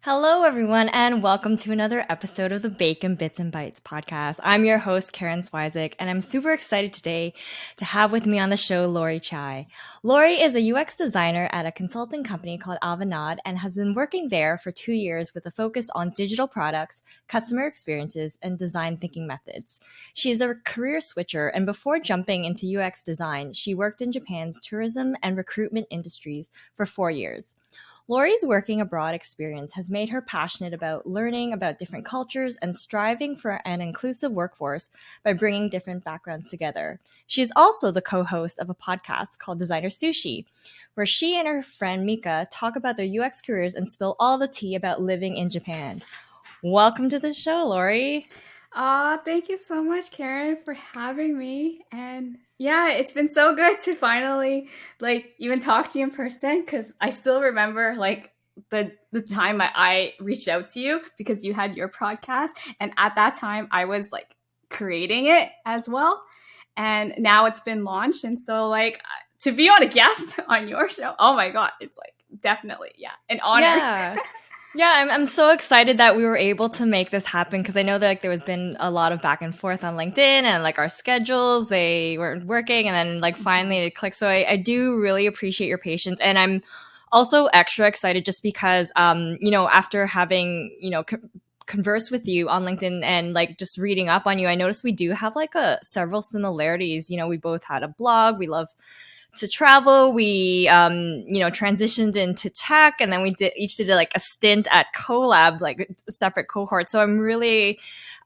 Hello, everyone, and welcome to another episode of the Bacon Bits and Bytes podcast. I'm your host, Karen Swizik, and I'm super excited today to have with me on the show Lori Chai. Lori is a UX designer at a consulting company called Alumna and has been working there for 2 years with a focus on digital products, customer experiences, and design thinking methods. She is a career switcher, and before jumping into UX design, she worked in Japan's tourism and recruitment industries for 4 years. Lori's working abroad experience has made her passionate about learning about different cultures and striving for an inclusive workforce by bringing different backgrounds together. She is also the co-host of a podcast called Designer Sushi, where she and her friend Mika talk about their UX careers and spill all the tea about living in Japan. Welcome to the show, Lori. Thank you so much, Karen, for having me. And yeah, it's been so good to finally even talk to you in person because I still remember the time I reached out to you because you had your podcast, and at that time I was creating it as well. And now it's been launched, and so to be on a guest on your show, oh my god, it's definitely an honor. Yeah. Yeah, I'm so excited that we were able to make this happen because I know that there has been a lot of back and forth on LinkedIn and our schedules, they weren't working and then finally it clicked. So I do really appreciate your patience. And I'm also extra excited just because, after having, conversed with you on LinkedIn and just reading up on you, I noticed we do have several similarities. We both had a blog. We love to travel. We transitioned into tech, and then we each did a stint at collab, separate cohorts. So I'm really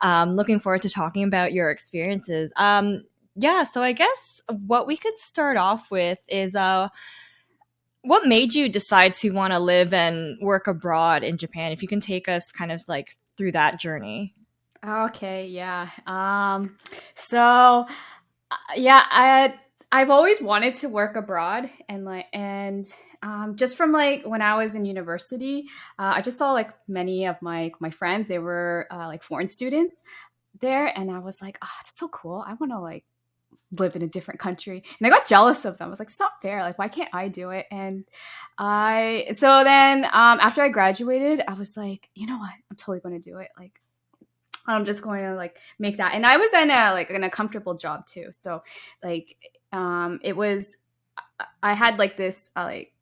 looking forward to talking about your experiences. So I guess what we could start off with is what made you decide to want to live and work abroad in Japan? If you can take us kind of through that journey. Okay, yeah. I've always wanted to work abroad, and just from when I was in university, I just saw many of my friends, they were foreign students there, and I was like, oh, that's so cool. I want to live in a different country, and I got jealous of them. I was like, it's not fair. Why can't I do it? And after I graduated, I was like, you know what? I'm totally going to do it. I'm just going to make that. And I was in a comfortable job too. So it was, I had this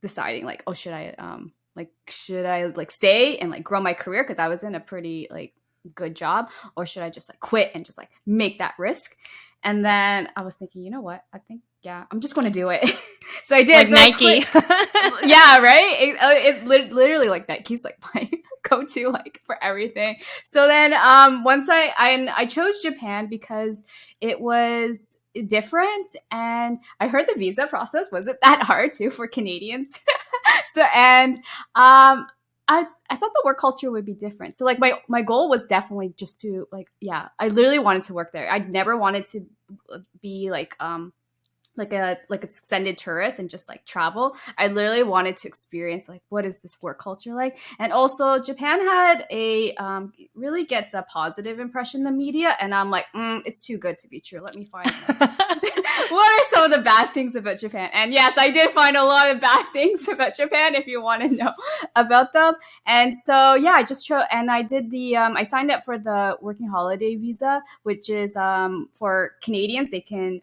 deciding oh, should I stay and grow my career? Cause I was in a pretty good job, or should I just quit and just make that risk? And then I was thinking, you know what? I think, yeah, I'm just going to do it. So I did. So Nike. Yeah, right? It literally Nike's my go-to for everything. So then once I chose Japan because it was different, and I heard the visa process wasn't that hard too for Canadians. I thought the work culture would be different. So my goal was definitely just to I literally wanted to work there. I'd never wanted to be a extended tourist and just travel. I literally wanted to experience what is this work culture like. And also Japan had a really gets a positive impression in the media, and I'm it's too good to be true. Let me find what are some of the bad things about Japan? And yes, I did find a lot of bad things about Japan if you want to know about them. And so I just chose, and I did I signed up for the working holiday visa, which is for Canadians. They can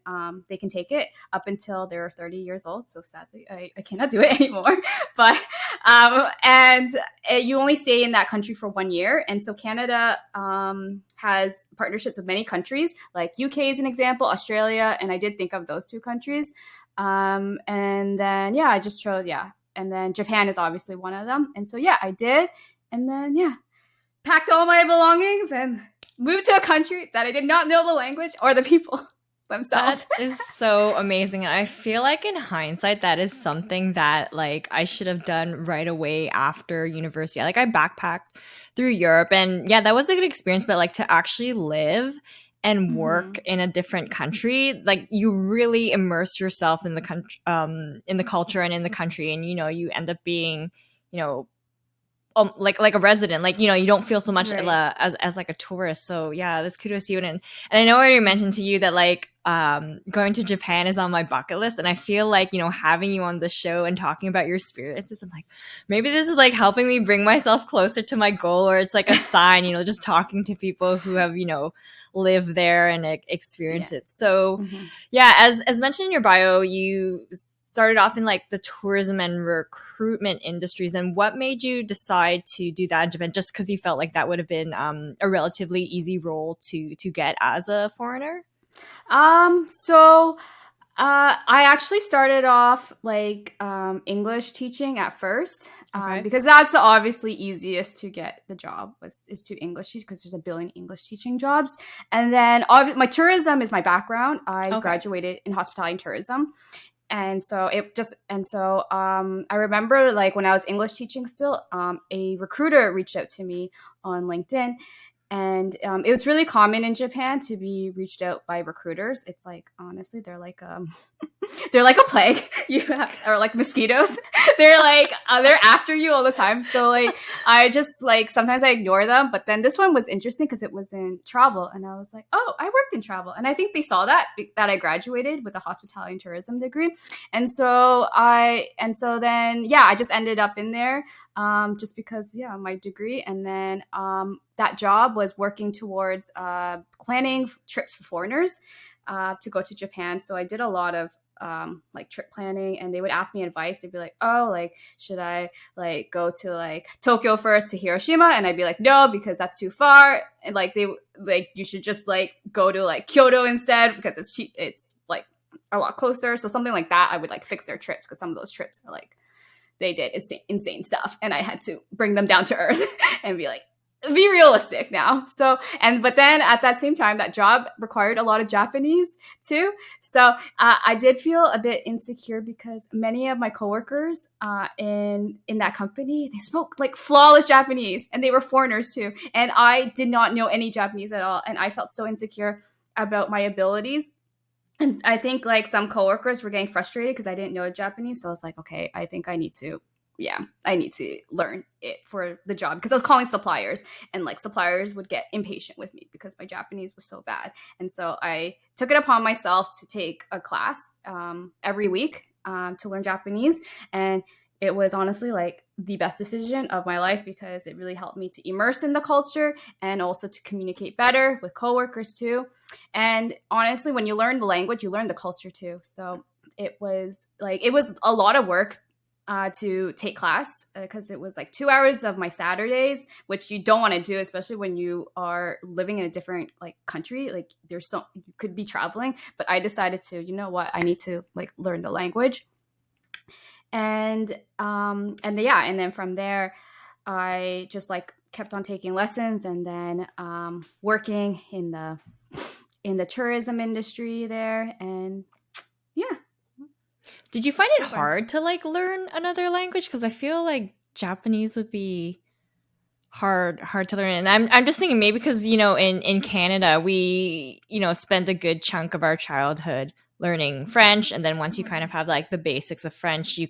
take it up until they're 30 years old. So sadly, I cannot do it anymore. But you only stay in that country for 1 year. And so Canada has partnerships with many countries, like UK is an example, Australia, and I did think of those two countries. And then I just chose and then Japan is obviously one of them. And so I did, and then packed all my belongings and moved to a country that I did not know the language or the people themselves. That is so amazing. And I feel in hindsight, that is something that I should have done right away after university. I backpacked through Europe, and that was a good experience. But to actually live and work in a different country, you really immerse yourself in the country, in the culture and in the country, and you end up being, like a resident, like, you don't feel so much Right. as like a tourist. So yeah, this kudos to you. And I know I already mentioned to you that like going to Japan is on my bucket list, and I feel like having you on the show and talking about your experiences, I'm like, maybe this is like helping me bring myself closer to my goal, or it's like a sign, just talking to people who have lived there and Yeah. experienced it. So Hmm. yeah, as mentioned in your bio, you started off in like the tourism and recruitment industries. And what made you decide to do that in Japan? Just because you felt like that would have been a relatively easy role to get as a foreigner? So I actually started off like English teaching at first, Okay. because that's the obviously easiest to get the job is to English teach because there's a billion English teaching jobs. And then my tourism is my background. I Okay. graduated in hospitality and tourism. And so I remember like when I was English teaching still, a recruiter reached out to me on LinkedIn, and it was really common in Japan to be reached out by recruiters. It's like honestly, they're like a plague. Or like mosquitoes. They're after you all the time. So like I just like sometimes I ignore them. But then this one was interesting because it was in travel, and I was like, oh, I worked in travel, and I think they saw that I graduated with a hospitality and tourism degree, and so then yeah, I just ended up in there, just because yeah, my degree, and then that job was working towards planning trips for foreigners to go to Japan. So I did a lot of like trip planning, and they would ask me advice. They'd be like, oh, like should I like go to like Tokyo first to Hiroshima? And I'd be like, no, because that's too far. And like they like you should just like go to like Kyoto instead because it's cheap. It's like a lot closer. So something like that, I would like fix their trips because some of those trips are like they did insane stuff, and I had to bring them down to earth and be like, be realistic now. But then at that same time, that job required a lot of Japanese too. So I did feel a bit insecure because many of my coworkers in that company, they spoke like flawless Japanese, and they were foreigners too, and I did not know any Japanese at all, and I felt so insecure about my abilities. And I think like some coworkers were getting frustrated because I didn't know Japanese. So I was like, okay, I think I need to learn it for the job, because I was calling suppliers, and like suppliers would get impatient with me because my Japanese was so bad. And so I took it upon myself to take a class every week to learn Japanese. And it was honestly like the best decision of my life because it really helped me to immerse in the culture and also to communicate better with coworkers too. And honestly, when you learn the language, you learn the culture too. So it was a lot of work to take class because it was like 2 hours of my Saturdays, which you don't want to do, especially when you are living in a different like country. Like you could be traveling, but I decided to, you know what, I need to like learn the language. And then from there, I just like kept on taking lessons, and then working in the tourism industry there, and yeah. Did you find it So far. hard to like learn another language? Because I feel like Japanese would be hard to learn. And I'm just thinking maybe because in Canada we spend a good chunk of our childhood learning French, and then once you kind of have like the basics of French,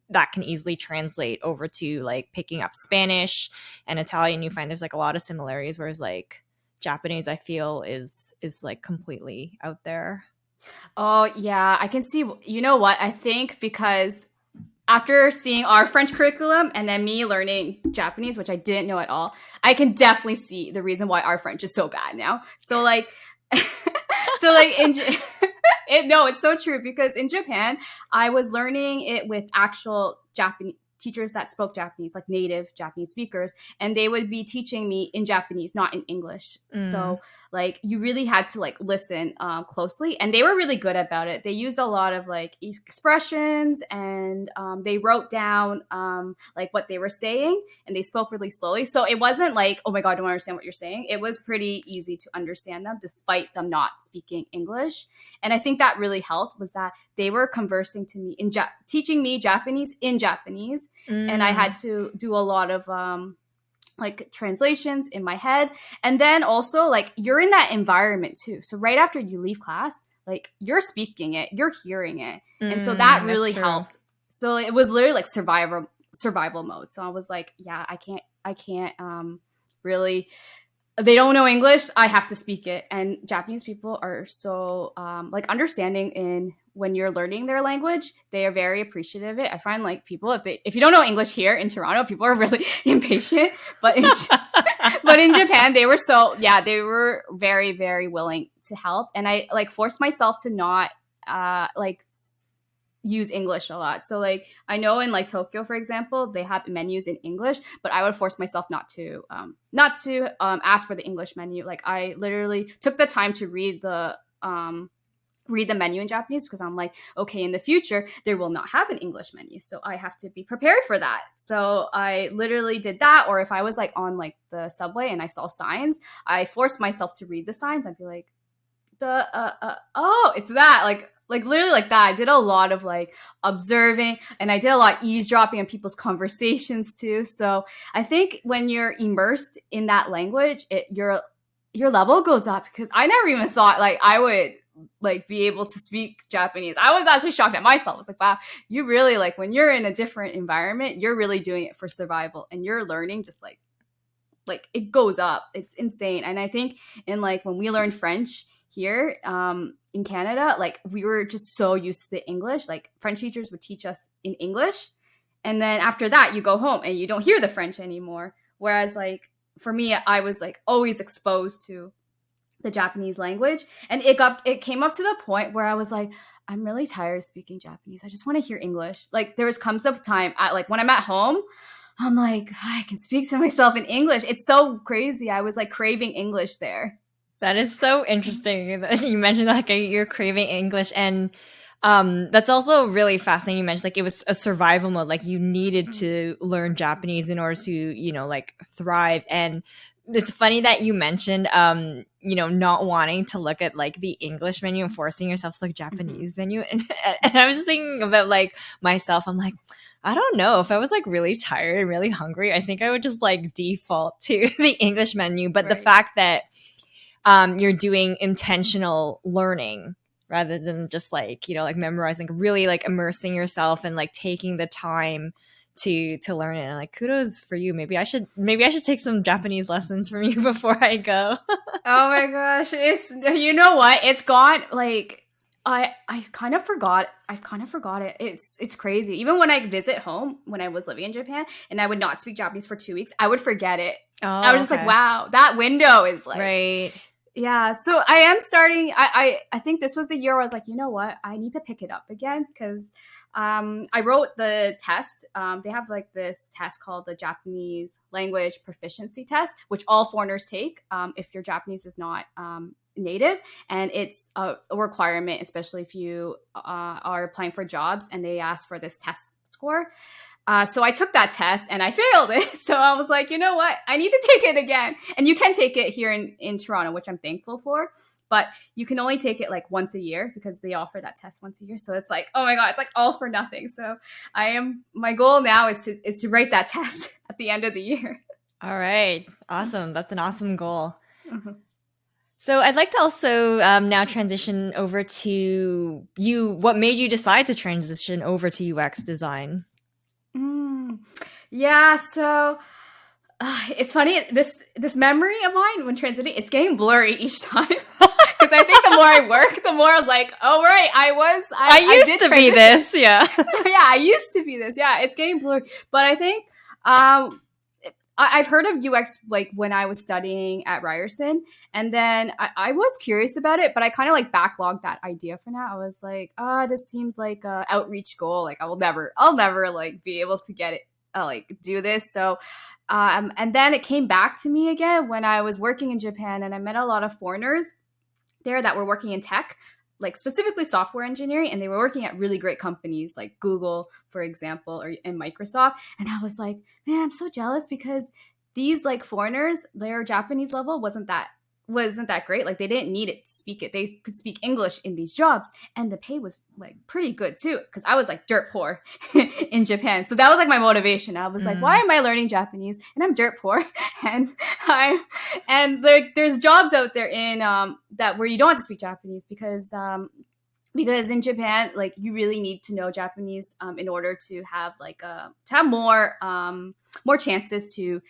that can easily translate over to like picking up Spanish and Italian. You find there's like a lot of similarities, whereas like Japanese I feel is like completely out there. Oh, yeah, I can see. You know what? I think because after seeing our French curriculum and then me learning Japanese, which I didn't know at all, I can definitely see the reason why our French is so bad now. So like, so like no, it's so true because in Japan, I was learning it with actual Japanese teachers that spoke Japanese, like native Japanese speakers, and they would be teaching me in Japanese, not in English. Mm. So like you really had to like listen closely, and they were really good about it. They used a lot of like expressions, and they wrote down like what they were saying, and they spoke really slowly. So it wasn't like, oh my god, I don't understand what you're saying. It was pretty easy to understand them despite them not speaking English. And I think that really helped was that they were conversing to me teaching me Japanese in Japanese, and I had Mm. to do a lot of like translations in my head. And then also like you're in that environment too. So right after you leave class, like you're speaking it, you're hearing it. And so that That's really true. helped. So it was literally like survival mode. So I was like, yeah, I can't really, they don't know English. I have to speak it. And Japanese people are so like understanding in when you're learning their language. They are very appreciative of it. I find like people, if you don't know English here in Toronto, people are really impatient. But but in Japan, they were they were very, very willing to help. And I like forced myself to not use English a lot. So like I know in like Tokyo, for example, they have menus in English, but I would force myself not to ask for the English menu. Like I literally took the time to read the menu in Japanese, because I'm like, okay, in the future there will not have an English menu, so I have to be prepared for that. So I literally did that. Or if I was like on like the subway and I saw signs, I forced myself to read the signs. I'd be like, oh, it's that, like literally like that. I did a lot of like observing, and I did a lot of eavesdropping on people's conversations too. So I think when you're immersed in that language, your level goes up, because I never even thought like I would like be able to speak Japanese. I was actually shocked at myself. I was like, wow, you really, like when you're in a different environment, you're really doing it for survival, and you're learning just like it goes up. It's insane. And I think in like when we learned French here in Canada, like we were just so used to the English. Like French teachers would teach us in English, and then after that you go home and you don't hear the French anymore. Whereas like for me, I was like always exposed to the Japanese language, and it came up to the point where I was like, I'm really tired of speaking Japanese. I just want to hear English. Like comes up time like when I'm at home, I'm like, I can speak to myself in English. It's so crazy. I was like craving English there. That is so interesting that you mentioned that, like, you're craving English. And that's also really fascinating. You mentioned like it was a survival mode, like you needed to learn Japanese in order to, like thrive. And it's funny that you mentioned, not wanting to look at like the English menu and forcing yourself to look Japanese menu. And I was just thinking about like myself. I'm like, I don't know, if I was like really tired and really hungry, I think I would just like default to the English menu. But the fact that you're doing intentional learning rather than just like, like memorizing, really like immersing yourself and like taking the time to learn it. And like, kudos for you. Maybe I should take some Japanese lessons from you before I go. Oh my gosh. You know what? It's gone like I kind of forgot. I've kind of forgot it. It's crazy. Even when I visit home, when I was living in Japan and I would not speak Japanese for 2 weeks, I would forget it. Oh, I was just like, wow, that window is like, right. Yeah, so I am starting. I think this was the year where I was like, you know what, I need to pick it up again, because I wrote the test. They have like this test called the Japanese Language Proficiency Test, which all foreigners take if your Japanese is not native, and it's a requirement, especially if you are applying for jobs and they ask for this test score. So I took that test and I failed it. So I was like, you know what? I need to take it again. And you can take it here in Toronto, which I'm thankful for. But you can only take it like once a year, because they offer that test once a year. So it's like, oh my God, it's like all for nothing. So my goal now is to write that test at the end of the year. All right. Awesome. That's an awesome goal. Mm-hmm. So I'd like to also now transition over to you. What made you decide to transition over to UX design? Yeah, so it's funny, this memory of mine when transiting, it's getting blurry each time. Because I think the more I work, the more I was like, oh right, I used to be this, yeah. Yeah, I used to be this. Yeah, it's getting blurry. But I think I've heard of UX like when I was studying at Ryerson, and then I was curious about it, but I kind of like backlogged that idea for now. I was like, this seems like a outreach goal. Like I'll never like be able to get it, like do this. So, and then it came back to me again when I was working in Japan, and I met a lot of foreigners there that were working in tech, like specifically software engineering, and they were working at really great companies like Google, for example, and Microsoft. And I was like, man, I'm so jealous, because these like foreigners, their Japanese level wasn't that great. Like they didn't need it to speak it. They could speak English in these jobs, and the pay was like pretty good too, because I was like dirt poor in Japan. So that was like my motivation. I was like, why am I learning Japanese and I'm dirt poor? And there's jobs out there in that where you don't have to speak Japanese, because because in Japan, like you really need to know Japanese in order to have like to have more chances to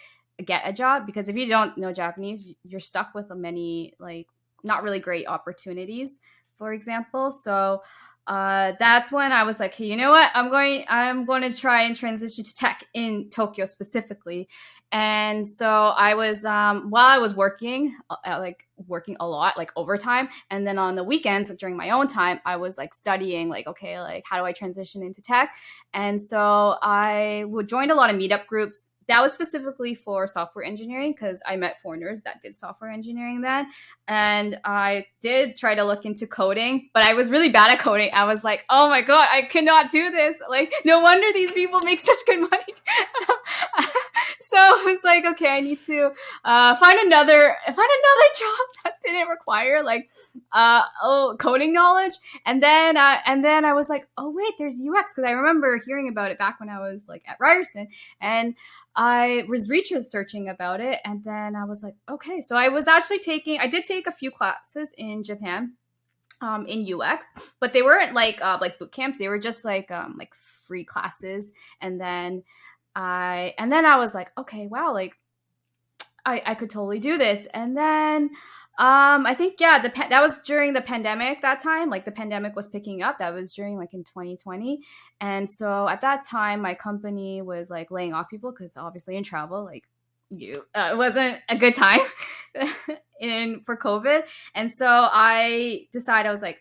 get a job. Because if you don't know Japanese, you're stuck with many like not really great opportunities, for example. So that's when I was like, hey, you know what? I'm going to try and transition to tech in Tokyo specifically. And so I was while I was working, like working a lot, like overtime, and then on the weekends during my own time, I was like studying, like okay, like how do I transition into tech? And so I would join a lot of meetup groups. That was specifically for software engineering because I met foreigners that did software engineering then. And I did try to look into coding, but I was really bad at coding. I was like, oh my God, I cannot do this. Like, no wonder these people make such good money. So, so I was like, okay, I need to find another job that didn't require like coding knowledge. And then I was like, oh wait, there's UX because I remember hearing about it back when I was like at Ryerson, and I was researching about it, and then I was like, okay. So I did take a few classes in Japan, in UX, but they weren't like boot camps. They were just like free classes, and then I was like, okay, wow, like I could totally do this. And then I think yeah, that was during the pandemic that time. Like the pandemic was picking up. That was during like in 2020. And so at that time my company was like laying off people because obviously in travel like it wasn't a good time in for COVID. And so I decided I was like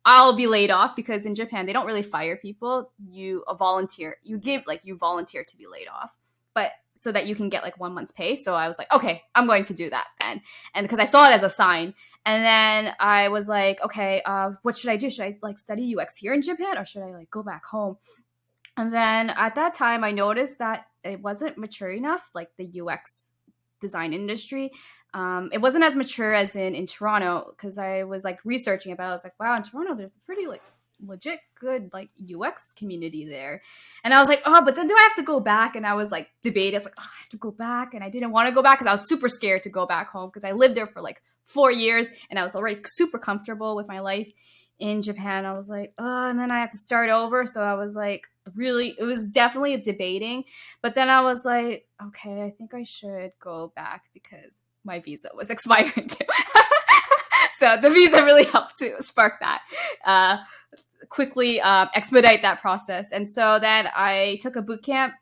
I'll be laid off because in Japan they don't really fire people. You volunteer to be laid off, but so that you can get like 1 month's pay. So I was like, okay, I'm going to do that then, and because I saw it as a sign. And then I was like, okay, what should I do? Should I like study UX here in Japan or should I like go back home? And then at that time, I noticed that it wasn't mature enough, like the UX design industry. It wasn't as mature as in Toronto because I was like researching about it. I was like, wow, in Toronto, there's a pretty like legit good like UX community there. And I was like, oh, but then do I have to go back? And I was like debating. I was like, oh, I have to go back. And I didn't want to go back because I was super scared to go back home because I lived there for like 4 years and I was already super comfortable with my life in Japan. I was like, oh, and then I have to start over. So I was like, really, it was definitely a debating. But then I was like, okay, I think I should go back because my visa was expiring too. So the visa really helped to spark that, quickly expedite that process. And so then I took a boot camp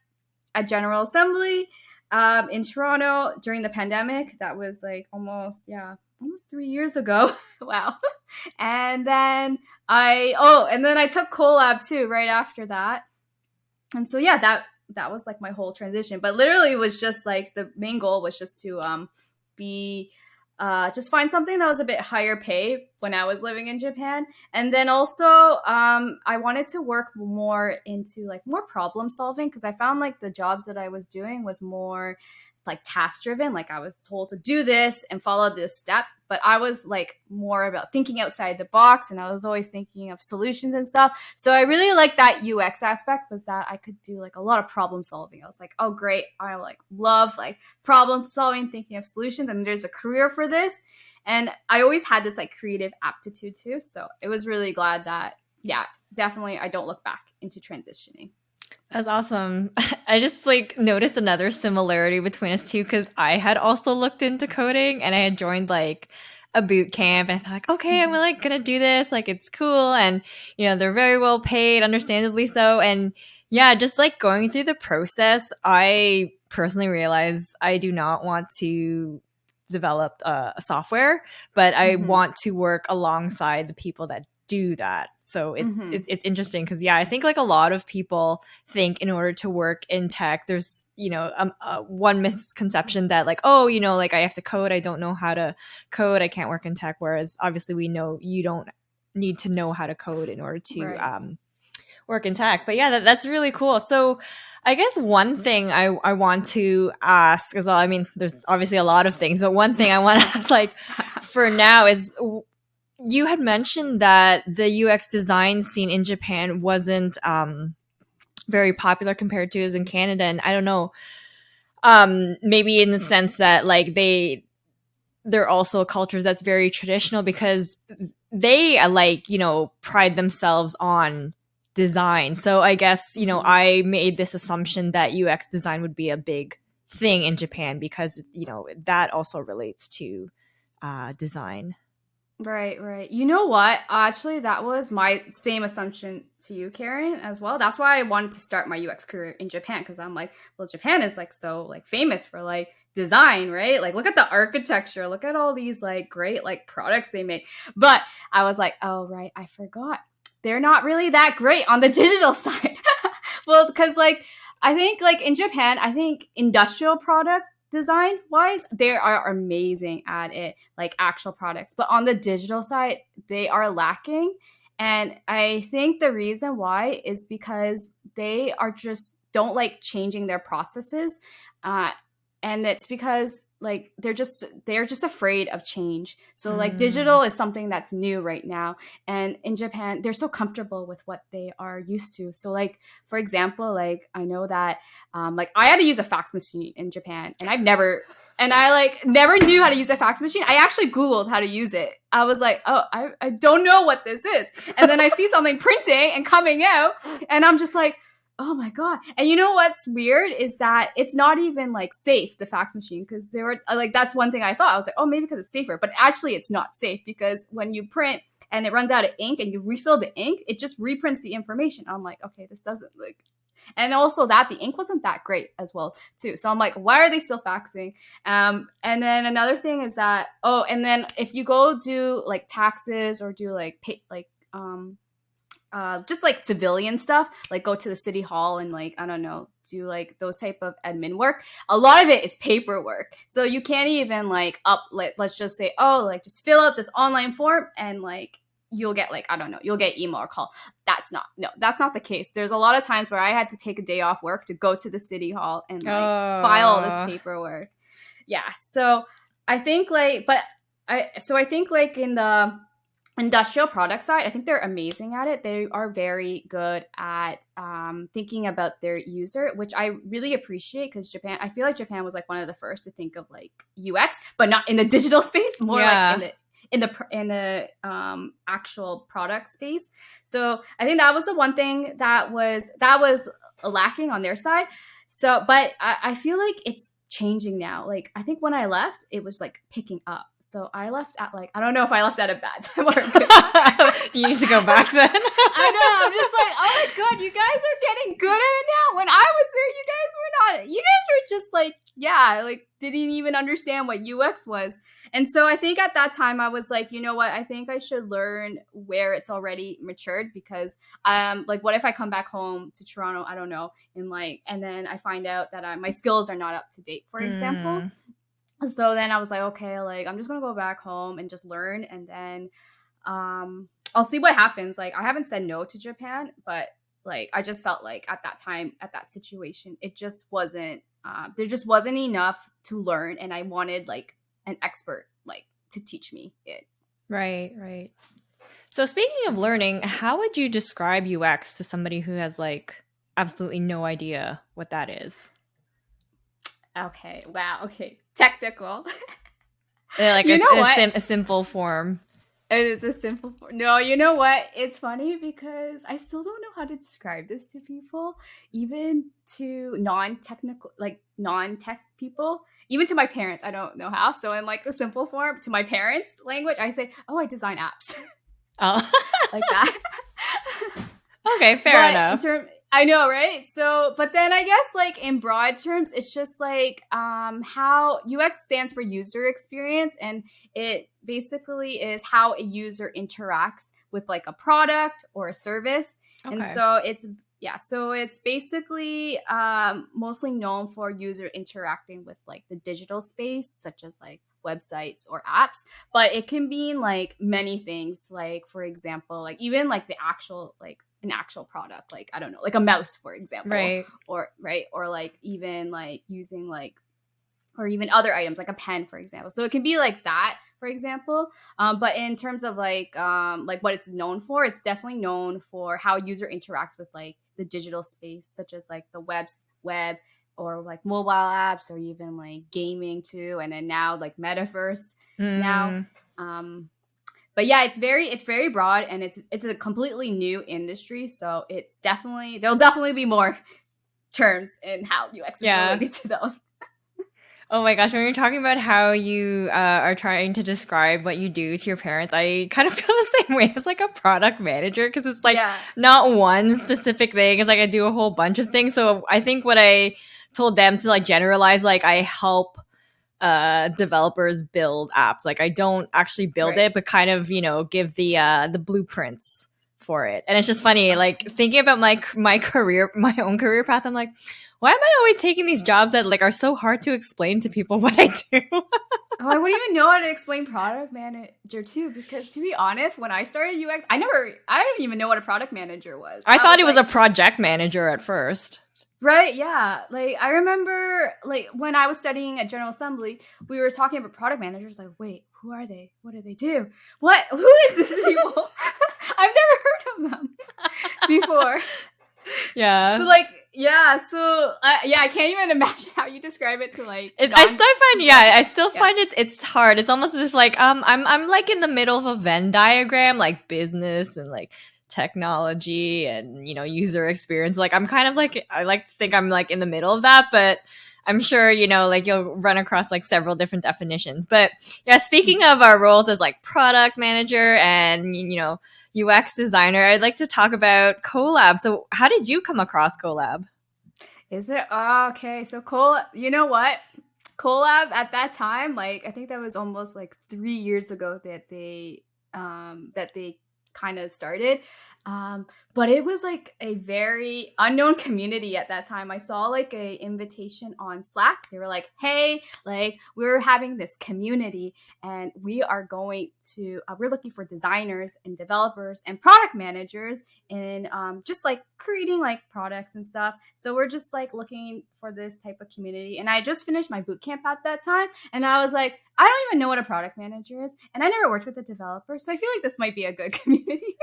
at General Assembly in Toronto during the pandemic. That was like almost 3 years ago. Wow. And then I took collab too right after that. And so yeah, that was like my whole transition. But literally it was just like the main goal was just to be just find something that was a bit higher pay when I was living in Japan. And then also I wanted to work more into like more problem solving because I found like the jobs that I was doing was more like task driven. Like I was told to do this and follow this step, but I was like more about thinking outside the box and I was always thinking of solutions and stuff. So I really like that UX aspect was that I could do like a lot of problem solving. I was like, oh great, I like love like problem solving, thinking of solutions, and there's a career for this. And I always had this like creative aptitude too. So it was really glad that, yeah, definitely I don't look back into transitioning. That's awesome. I just like noticed another similarity between us two because I had also looked into coding and I had joined like a boot camp and I thought like, okay, I'm like gonna do this. Like it's cool and you know, they're very well paid, understandably so. And yeah, just like going through the process, I personally realized I do not want to develop a software, but I want to work alongside the people that do that. So it's interesting because yeah, I think like a lot of people think in order to work in tech, there's you know one misconception that like, oh, you know, like I have to code, I don't know how to code, I can't work in tech. Whereas obviously we know you don't need to know how to code in order to work in tech. But yeah, that's really cool. So I guess one thing I want to ask as well, I mean, there's obviously a lot of things, but one thing I want to ask like for now is you had mentioned that the UX design scene in Japan wasn't very popular compared to as in Canada. And I don't know, maybe in the sense that like they're also cultures that's very traditional because they like, pride themselves on design. So I guess, I made this assumption that UX design would be a big thing in Japan because, that also relates to design. Right, right. You know what? Actually, that was my same assumption to you, Karen, as well. That's why I wanted to start my UX career in Japan, because I'm like, well, Japan is like so like famous for like design, right? Like look at the architecture, look at all these like great like products they make. But I was like, oh right, I forgot. They're not really that great on the digital side. Well, because like I think like in Japan, I think industrial product design wise, they are amazing at it, like actual products. But on the digital side, they are lacking. And I think the reason why is because they are just don't like changing their processes. Uh, and it's because like they're just afraid of change. So like digital is something that's new right now. And in Japan, they're so comfortable with what they are used to. So like for example, like I know that like I had to use a fax machine in Japan, and I like never knew how to use a fax machine. I actually Googled how to use it. I was like, oh, I don't know what this is. And then I see something printing and coming out, and I'm just like, oh my god. And you know what's weird is that it's not even like safe, the fax machine, because there were like that's one thing I thought. I was like, oh, maybe because it's safer, but actually it's not safe, because when you print and it runs out of ink and you refill the ink, it just reprints the information. I'm like, okay, this doesn't like. And also that the ink wasn't that great as well too. So I'm like, why are they still faxing? And then another thing is that and then if you go do like taxes or do like just like civilian stuff, like go to the city hall and like I don't know, do like those type of admin work. A lot of it is paperwork, so you can't even like let's just say like just fill out this online form and like you'll get like I don't know, you'll get email or call. That's not the case. There's a lot of times where I had to take a day off work to go to the city hall and like file all this paperwork. Yeah, so I think like I think like in the industrial product side, I think they're amazing at it. They are very good at thinking about their user, which I really appreciate, because I feel like Japan was like one of the first to think of like UX, but not in the digital space, more like in the actual product space. So I think that was the one thing that was lacking on their side. So, but I feel like it's changing now. Like I think when I left, it was like picking up. So I left at like I don't know if I left at a bad time or a good time. You need to go back then. I know. I'm just like, oh my god, you guys are getting good at it now. When I was there, you guys were not. You guys were just like, yeah, like didn't even understand what UX was. And so I think at that time I was like, you know what? I think I should learn where it's already matured, because like what if I come back home to Toronto, I don't know, and then I find out that my skills are not up to date, for example. So then I was like, okay, like I'm just going to go back home and just learn, and then I'll see what happens. Like I haven't said no to Japan, but like I just felt like at that time, at that situation, it just wasn't there just wasn't enough to learn, and I wanted like an expert like to teach me it. Right. So speaking of learning, how would you describe UX to somebody who has like absolutely no idea what that is? Okay. Wow. Okay. Technical. Like a simple form. It's a simple form. No, you know what? It's funny because I still don't know how to describe this to people, even to non-tech people, even to my parents. I don't know how. So in like a simple form, to my parents' language, I say, "Oh, I design apps," like that. Okay, fair enough. I know, right? So, but then I guess like in broad terms, it's just like how UX stands for user experience, and it basically is how a user interacts with like a product or a service. Okay. And so it's basically mostly known for user interacting with like the digital space, such as like websites or apps, but it can mean like many things. Like for example, like even like the actual like an actual product, like I don't know, like a mouse, for example, right? Or like even like using like, or even other items like a pen, for example. So it can be like that, for example. But in terms of like what it's known for, it's definitely known for how a user interacts with like the digital space, such as like the web or like mobile apps, or even like gaming too, and then now like metaverse now. But yeah, it's very broad, and it's a completely new industry. So it's definitely there'll definitely be more terms in how UX is Yeah. related to those. Oh my gosh, when you're talking about how you are trying to describe what you do to your parents, I kind of feel the same way as like a product manager because it's like Yeah. not one specific thing. It's like I do a whole bunch of things. So I think what I told them to like generalize, like I help developers build apps. Like I don't actually build Right. it, but kind of, give the blueprints for it. And it's just funny, like thinking about my career, my own career path, I'm like, why am I always taking these jobs that like are so hard to explain to people what I do? Oh, I wouldn't even know how to explain product manager too, because to be honest, when I started UX, I didn't even know what a product manager was. I I thought was it was a like, project manager at first. right, yeah. Like I remember like when I was studying at General Assembly, we were talking about product managers, like, wait, who are they? What do they do? Who is this people? I've never heard of them before. So Yeah. like yeah, so yeah, I can't even imagine how you describe it to like I still find, people. yeah, I still Yeah. find it's hard. It's almost as if like I'm like in the middle of a Venn diagram, like business and like technology and user experience. Like I'm kind of like I like to think I'm like in the middle of that, but I'm sure like you'll run across like several different definitions. But yeah, speaking of our roles as like product manager and UX designer, I'd like to talk about collab. So how did you come across collab? Is it? Oh, okay. So you know what? Collab at that time, like I think that was almost like 3 years ago that they kind of started. Um, but it was like a very unknown community at that time. I saw like a invitation on Slack. They were like, "Hey, like we're having this community, and we're looking for designers and developers and product managers in just like creating like products and stuff. So we're just like looking for this type of community." And I just finished my boot camp at that time, and I was like, I don't even know what a product manager is, and I never worked with a developer, so I feel like this might be a good community.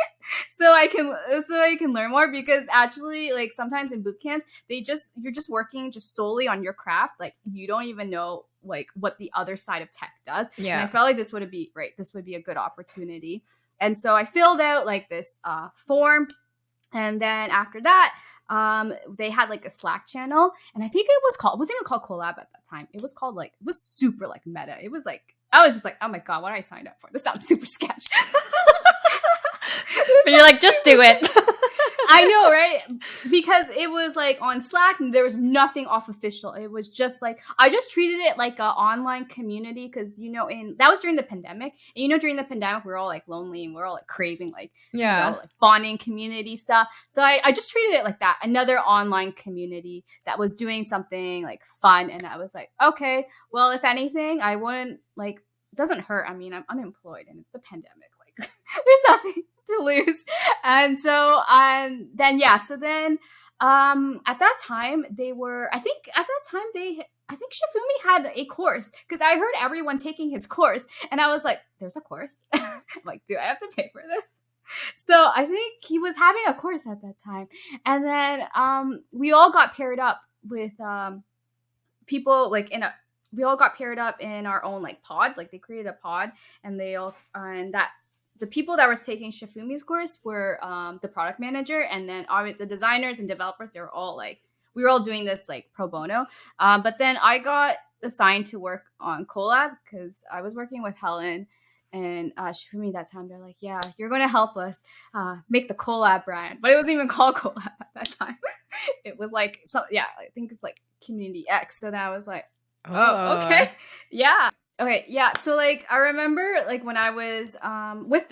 So I can learn more, because actually like sometimes in boot camps you're just working just solely on your craft, like you don't even know like what the other side of tech does. And I Yeah. felt like this would be a good opportunity. And so I filled out like this form, and then after that they had like a Slack channel, and I think it wasn't even called collab at that time. It was called like, it was super like meta. It was like, I was just like, oh my god, what did I sign up for? This sounds super sketch. But you're like, just do it. I know, right? Because it was like on Slack, and there was nothing off official. It was just like, I just treated it like an online community, because in that was during the pandemic, and during the pandemic we are all like lonely, and we're all like craving like Yeah. like bonding community stuff. So I just treated it like that, another online community that was doing something like fun, and I was like, okay, well, if anything, I wouldn't like, it doesn't hurt. I mean, I'm unemployed and it's the pandemic. Like, there's nothing to lose. And then yeah, so then at that time I think Shifumi had a course, because I heard everyone taking his course, and I was like, there's a course. I'm like, do I have to pay for this? So I think he was having a course at that time. And then we all got paired up with people like we all got paired up in our own like pod. Like they created a pod, and they all and that the people that was taking Shifumi's course were the product manager, and then the designers and developers. They were all like, we were all doing this like pro bono. But then I got assigned to work on collab, because I was working with Helen and Shifumi that time. They're like, yeah, you're going to help us make the collab brand, but it wasn't even called collab at that time. It was like, so yeah, I think it's like Community X. So then I was like, oh, Oh. okay, yeah. Okay, yeah. So like I remember like when I was with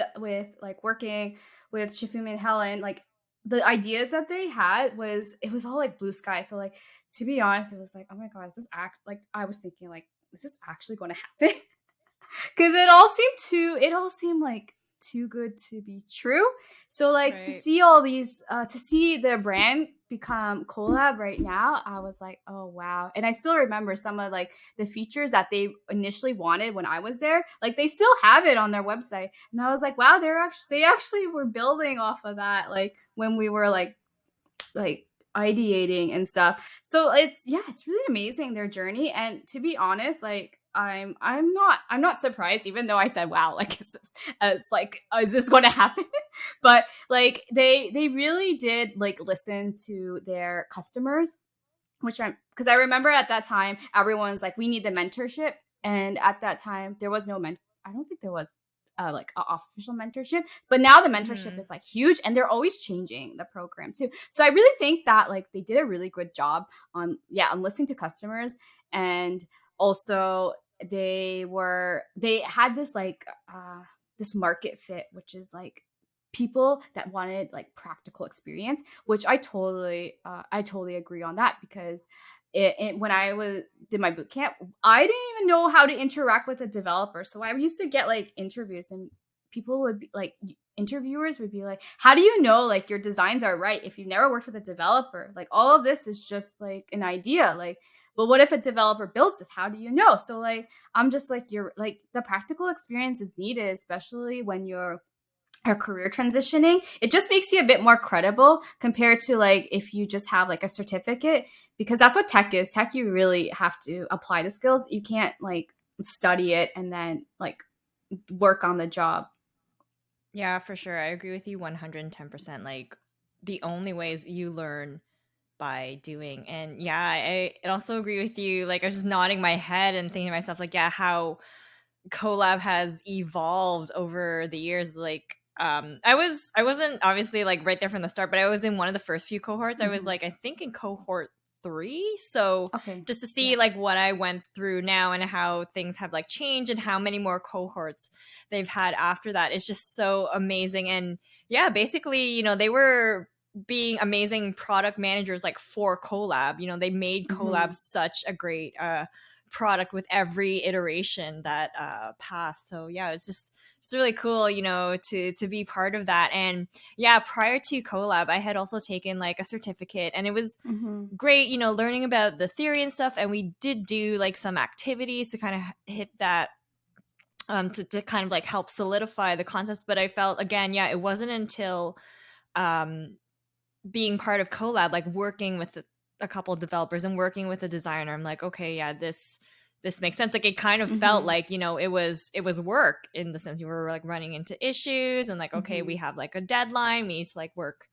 like working with Shifumi and Helen, like the ideas that they had it was all like blue sky. So like, to be honest, it was like, oh my god, is this like I was thinking like, is this actually going to happen? Because it all seemed like too good to be true. So like to Right. see all these to see their brand become collab right now, I was like, oh wow. And I still remember some of like the features that they initially wanted when I was there, like they still have it on their website, and I was like, wow, they actually were building off of that, like when we were like ideating and stuff. So it's really amazing, their journey. And to be honest, like I'm not surprised, even though I said, wow, like is this going to happen? But like they really did like listen to their customers, which I'm because I remember at that time everyone's like, we need the mentorship, and at that time there was no I don't think there was like a official mentorship, but now the mentorship Mhm. is like huge, and they're always changing the program too. So I really think that like they did a really good job on listening to customers, and also they had this like this market fit, which is like people that wanted like practical experience, which I totally agree on that, because when I did my boot camp, I didn't even know how to interact with a developer. So I used to get like interviews, and people would be like, interviewers would be like, how do you know like your designs are right if you've never worked with a developer? Like all of this is just like an idea. Like, but what if a developer builds this? How do you know? So like I'm just like, you're like, the practical experience is needed, especially when you're or career transitioning. It just makes you a bit more credible compared to like if you just have like a certificate, because that's what tech is. Tech, you really have to apply the skills. You can't like study it and then like work on the job. Yeah, for sure. I agree with you 110%. Like the only ways you learn by doing. And yeah, I also agree with you. Like I was just nodding my head and thinking to myself, like, yeah, how collab has evolved over the years. Like I wasn't obviously like right there from the start, but I was in one of the first few cohorts. I was Hmm. like, I think in cohort 3. So Okay. just to see Yeah. like what I went through now and how things have like changed and how many more cohorts they've had after that is just so amazing. And yeah, basically, they were being amazing product managers like for collab. They made collab Hmm. such a great product with every iteration that passed. So yeah, it's really cool, to be part of that. And yeah, prior to collab, I had also taken like a certificate, and it was Hmm. great, learning about the theory and stuff. And we did do like some activities to kind of hit that, to kind of like help solidify the concepts. But I felt again, yeah, it wasn't until um being part of collab, like working with a couple of developers and working with a designer, I'm like, okay, yeah, this makes sense. Like it kind of felt Hmm. like, it was work in the sense you were like running into issues and like, okay, we Hmm. have like a deadline, we need to like work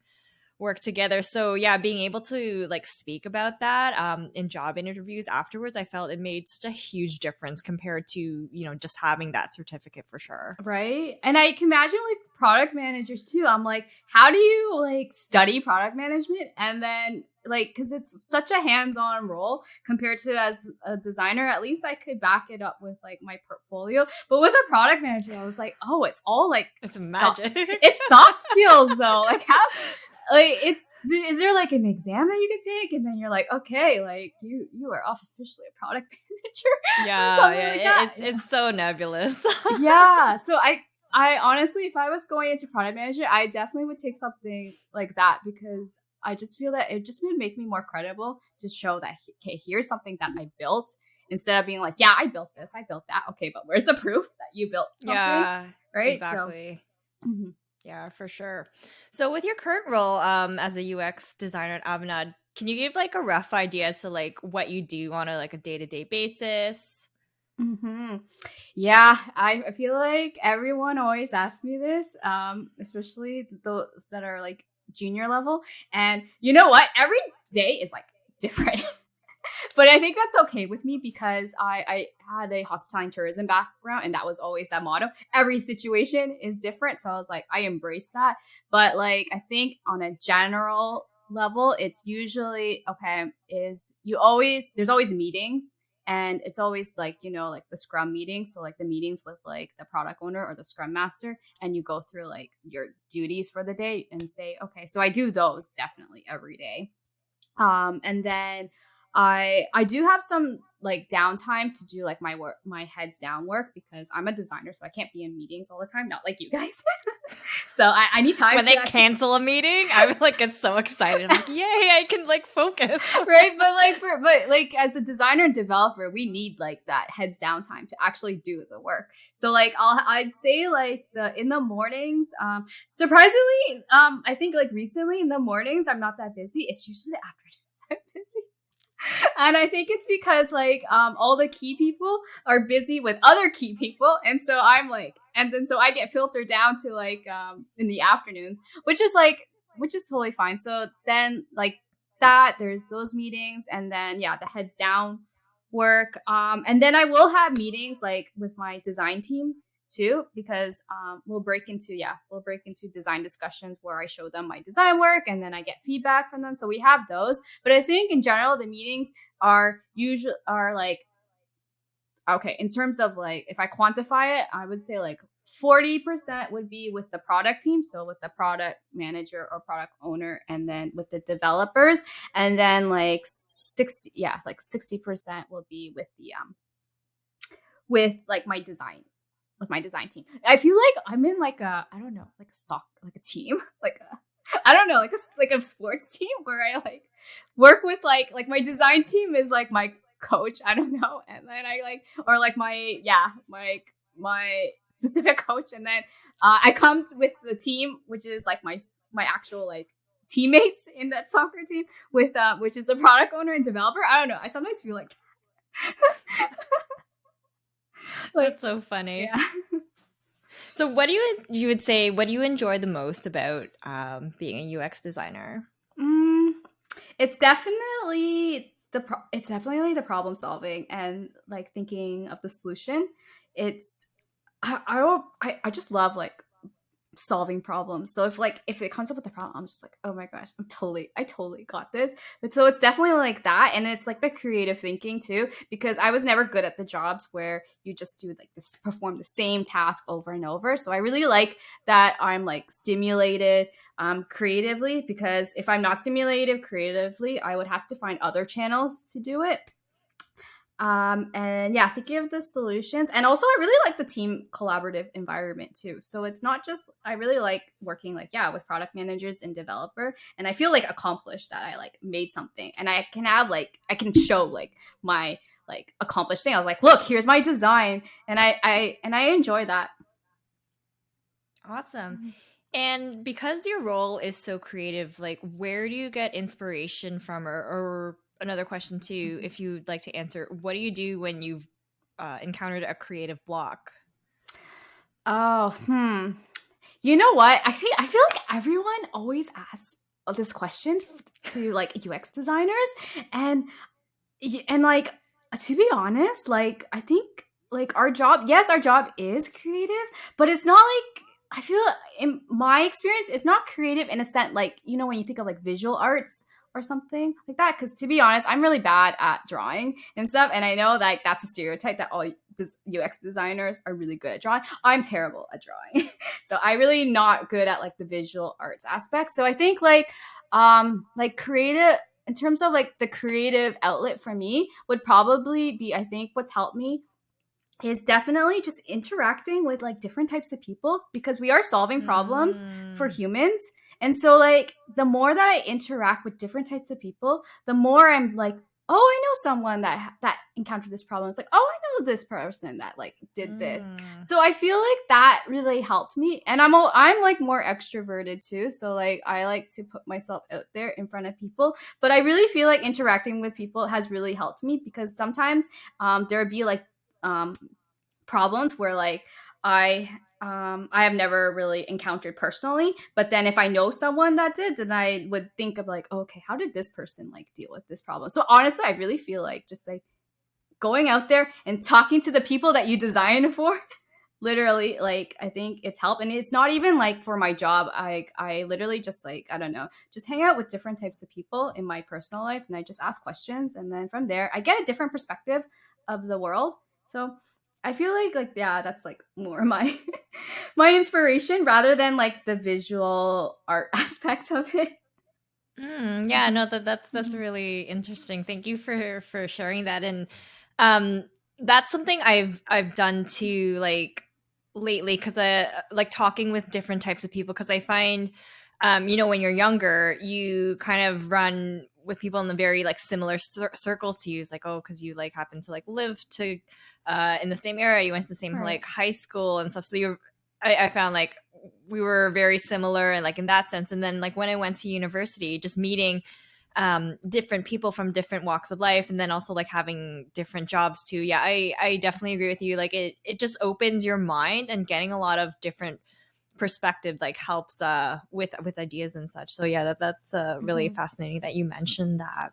together. So yeah, being able to like speak about that in job interviews afterwards, I felt it made such a huge difference compared to, just having that certificate for sure. Right. And I can imagine like product managers too. I'm like, how do you like study product management and then like, because it's such a hands-on role compared to as a designer. At least I could back it up with like my portfolio, but with a product manager I was like, oh, it's all like It's soft. magic. It's soft skills though. Like how like it's is there like an exam that you can take and then you're like, okay, like you are off officially a product manager or Yeah, something yeah, like that. it's so nebulous. Yeah. So I honestly, if I was going into product management, I definitely would take something like that, because I just feel that it just would make me more credible to show that, okay, here's something that I built, instead of being like, yeah, I built this, I built that. Okay, but where's the proof that you built something? Yeah, Right. So exactly. mhm. Yeah, for sure. So with your current role as a UX designer at Alumna, can you give like a rough idea as to like what you do on a like a day-to-day basis? Hmm. Yeah, I feel like everyone always asks me this, especially those that are like junior level. And you know what? Every day is like different. But I think that's okay with me, because I had a hospitality and tourism background, and that was always that motto. Every situation is different. So I was like, I embrace that. But like, I think on a general level, it's usually okay, there's always meetings, and it's always like, like the scrum meetings. So like the meetings with like the product owner or the scrum master, and you go through like your duties for the day and say, okay, so I do those definitely every day. And then I do have some like downtime to do like my heads down work, because I'm a designer, so I can't be in meetings all the time, not like you guys. So I need time When to they actually cancel a meeting, I would like get so excited. I'm like, yay, I can like focus. right, but like as a designer and developer, we need like that heads down time to actually do the work. So like I'd say like the in the mornings, surprisingly, I think like recently in the mornings I'm not that busy. It's usually the afternoons I'm busy. And I think it's because like all the key people are busy with other key people, and so I'm like, and then so I get filtered down to like in the afternoons, which is totally fine. So then like that, there's those meetings, and then yeah, the heads down work, and then I will have meetings like with my design team too, because we'll break into design discussions where I show them my design work and then I get feedback from them. So we have those, but I think in general the meetings are like, okay, in terms of like if I quantify it, I would say like 40% would be with the product team, so with the product manager or product owner, and then with the developers, and then like 60% will be with the with like my design with my design team. I feel like I'm in like a, I don't know, like a soccer, like a team, like a, I don't know, like a sports team where I like work with like my design team is like my coach. I don't know, and then I like, or like my specific coach, and then I come with the team, which is like my actual like teammates in that soccer team with which is the product owner and developer. I don't know. I sometimes feel like That's so funny. yeah. So what do you would say, what do you enjoy the most about being a UX designer? Mm, it's definitely it's definitely the problem solving and like thinking of the solution. It's I just love like solving problems. So if it comes up with a problem, I'm just like, oh my gosh, I totally got this. But so it's definitely like that, and it's like the creative thinking too, because I was never good at the jobs where you just do like this, perform the same task over and over. So I really like that I'm like stimulated creatively, because if I'm not stimulated creatively, I would have to find other channels to do it. And yeah, thinking of the solutions, and also I really like the team collaborative environment too. So it's not just, I really like working like, yeah, with product managers and developer, and I feel like accomplished that I like made something, and I can have like, I can show like my like accomplished thing. I was like, look, here's my design, and I enjoy that. Awesome. And because your role is so creative, like where do you get inspiration from? Or another question too, Mhm. if you'd like to answer, what do you do when you've encountered a creative block? Oh, you know what? I feel like everyone always asks this question to like UX designers, and like, to be honest, like I think like our job, yes, our job is creative, but it's not like, I feel in my experience it's not creative in a sense like, you know, when you think of like visual arts or something like that, because to be honest, I'm really bad at drawing and stuff, and I know that that's a stereotype that all UX designers are really good at drawing. I'm terrible at drawing. So I really not good at like the visual arts aspect. So I think like creative, in terms of like the creative outlet for me would probably be, I think what's helped me is definitely just interacting with like different types of people, because we are solving problems for Mm. humans. And so like the more that I interact with different types of people, the more I'm like, oh, I know someone that encountered this problem. It's like, oh, I know this person that like did this. Mm. So I feel like that really helped me, and I'm like more extroverted too, so like I like to put myself out there in front of people. But I really feel like interacting with people has really helped me, because sometimes there would be like um, problems where like I have never really encountered personally, but then if I know someone that did, then I would think of like, oh, okay, how did this person like deal with this problem? So honestly, I really feel like just like going out there and talking to the people that you design for, literally, like I think it's helped. And it's not even like for my job, I literally just like, I don't know, just hang out with different types of people in my personal life, and I just ask questions, and then from there I get a different perspective of the world. So I feel like yeah, that's like more my my inspiration rather than like the visual art aspect of it. Yeah, Mhm. no, that's Mhm. really interesting. Thank you for sharing that. And um that's something I've done too, like lately, because I like talking with different types of people, because I find you know, when you're younger, you kind of run with people in the very like similar circles to you. It's like, oh, because you like happen to like live to in the same area, you went to the same Right. like high school and stuff. So I found like we were very similar and like in that sense. And then like when I went to university, just meeting different people from different walks of life, and then also like having different jobs too. Yeah, I definitely agree with you. Like it just opens your mind, and getting a lot of different perspective like helps with ideas and such. So yeah, that's really fascinating that you mentioned that.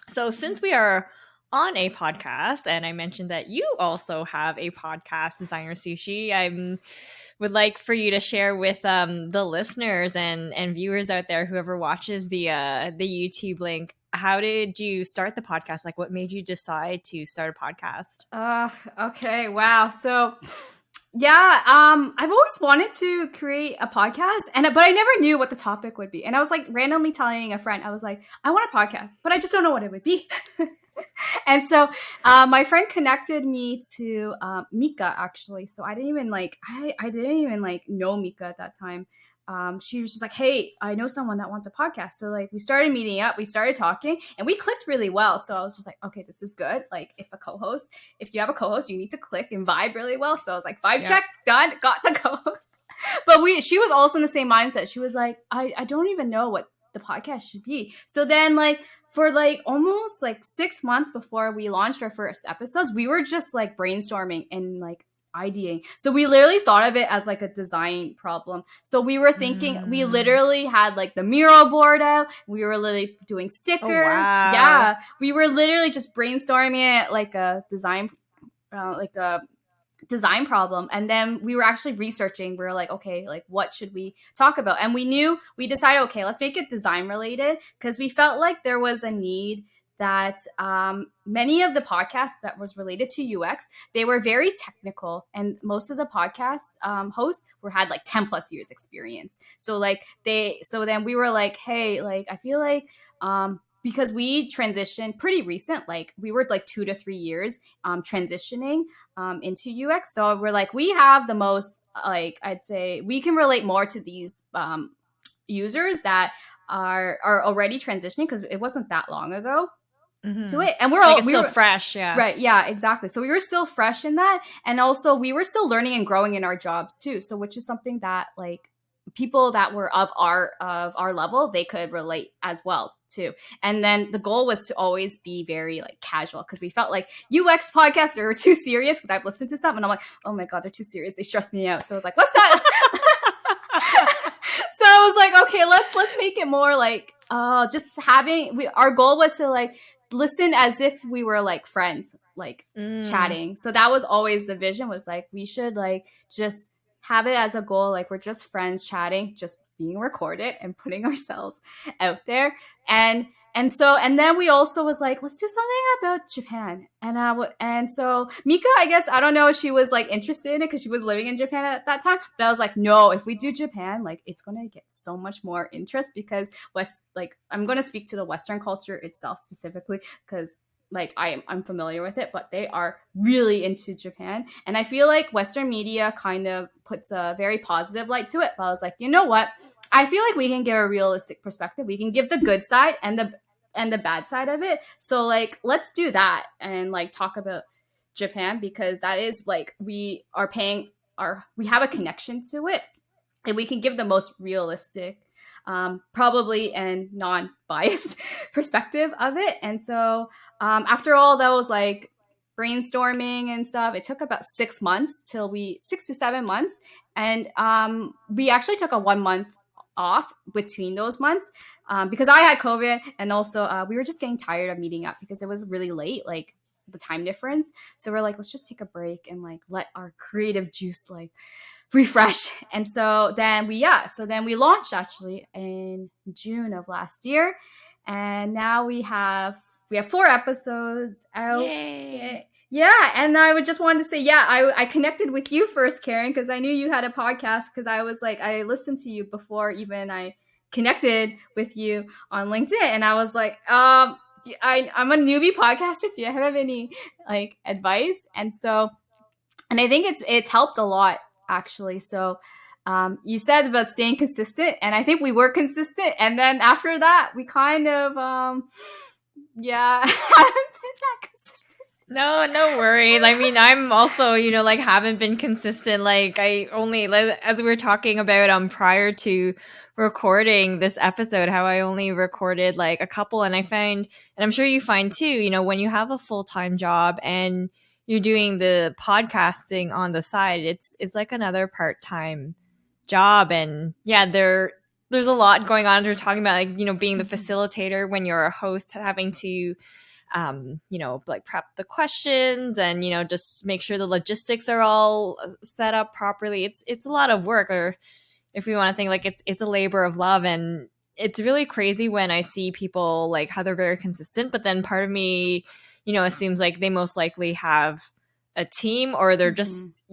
So since we are on a podcast, and I mentioned that you also have a podcast, Designer Sushi, I would like for you to share with the listeners and viewers out there, whoever watches the YouTube link, how did you start the podcast? Like, what made you decide to start a podcast? Okay, wow. So yeah, I've always wanted to create a podcast, but I never knew what the topic would be. And I was like randomly telling a friend, I was like, I want a podcast, but I just don't know what it would be. And so my friend connected me to Mika, actually. So I didn't even know Mika at that time. She was just like, hey, I know someone that wants a podcast. So like we started meeting up, we started talking, and we clicked really well. So I was just like, okay, this is good. Like if you have a co-host, you need to click and vibe really well. So I was like, vibe check, done, got the co-host. But she was also in the same mindset. She was like, I don't even know what the podcast should be. So then like for like almost like 6 months before we launched our first episodes, we were just like brainstorming and like ideating. So we literally thought of it as like a design problem. So we were thinking, we literally had like the mural board out. We were literally doing stickers. Oh, wow. Yeah, we were literally just brainstorming it like a design, design problem. And then we were actually researching. We were like, okay, like what should we talk about? And we decided, okay, let's make it design related, because we felt like there was a need that many of the podcasts that was related to UX, they were very technical, and most of the podcast hosts had like 10 plus years experience. So then we were like, hey, like I feel like because we transitioned pretty recent, like we were like 2 to 3 years transitioning into UX. So we're like, we have the most, like I'd say we can relate more to these users that are already transitioning, because it wasn't that long ago to it, and it's still fresh. Yeah, right, yeah, exactly. So we were still fresh in that, and also we were still learning and growing in our jobs too, so which is something that like people that were of our level, they could relate as well too. And then the goal was to always be very like casual, because we felt like UX podcasts, they were too serious, because I've listened to some and I'm like, oh my god, they're too serious, they stress me out. So I was like, let's not so I was like, okay, let's make it more like just having our goal was to like listen as if we were like friends, like chatting. So that was always the vision, was like we should like just have it as a goal, like we're just friends chatting, just being recorded and putting ourselves out there. And then we also was like, let's do something about Japan. And so Mika, I guess, I don't know if she was like interested in it because she was living in Japan at that time, but I was like, no, if we do Japan, like it's gonna get so much more interest, because I'm gonna speak to the Western culture itself specifically, because like I'm familiar with it, but they are really into Japan. And I feel like Western media kind of puts a very positive light to it. But I was like, you know what? I feel like we can give a realistic perspective. We can give the good side and the bad side of it. So like, let's do that and like talk about Japan, because that is like, we have a connection to it, and we can give the most realistic, probably and non-biased perspective of it. And so after all those like brainstorming and stuff, it took about 6 to 7 months. And we actually took a 1 month off between those months because I had COVID, and also we were just getting tired of meeting up because it was really late, like the time difference. So we're like, let's just take a break and like let our creative juice like refresh. And so then we launched actually in June of last year, and now we have 4 episodes out. Yay. Yeah, and I would just wanted to say, yeah, I connected with you first, Karen, because I knew you had a podcast, because I was like, I listened to you before even I connected with you on LinkedIn, and I was like, I'm a newbie podcaster. Do you have any like advice? And I think it's helped a lot actually. So you said about staying consistent, and I think we were consistent, and then after that we kind of haven't been that consistent. No, no worries. I mean, I'm also, like haven't been consistent. Like I only, as we were talking about prior to recording this episode, how I only recorded like a couple, and I find, and I'm sure you find too, when you have a full-time job and you're doing the podcasting on the side, it's like another part-time job. And yeah, there's a lot going on. They're talking about like, being the facilitator when you're a host, having to like prep the questions and, just make sure the logistics are all set up properly. It's a lot of work, or if we want to think like it's a labor of love. And it's really crazy when I see people like how they're very consistent, but then part of me, assumes like they most likely have a team, or they're just,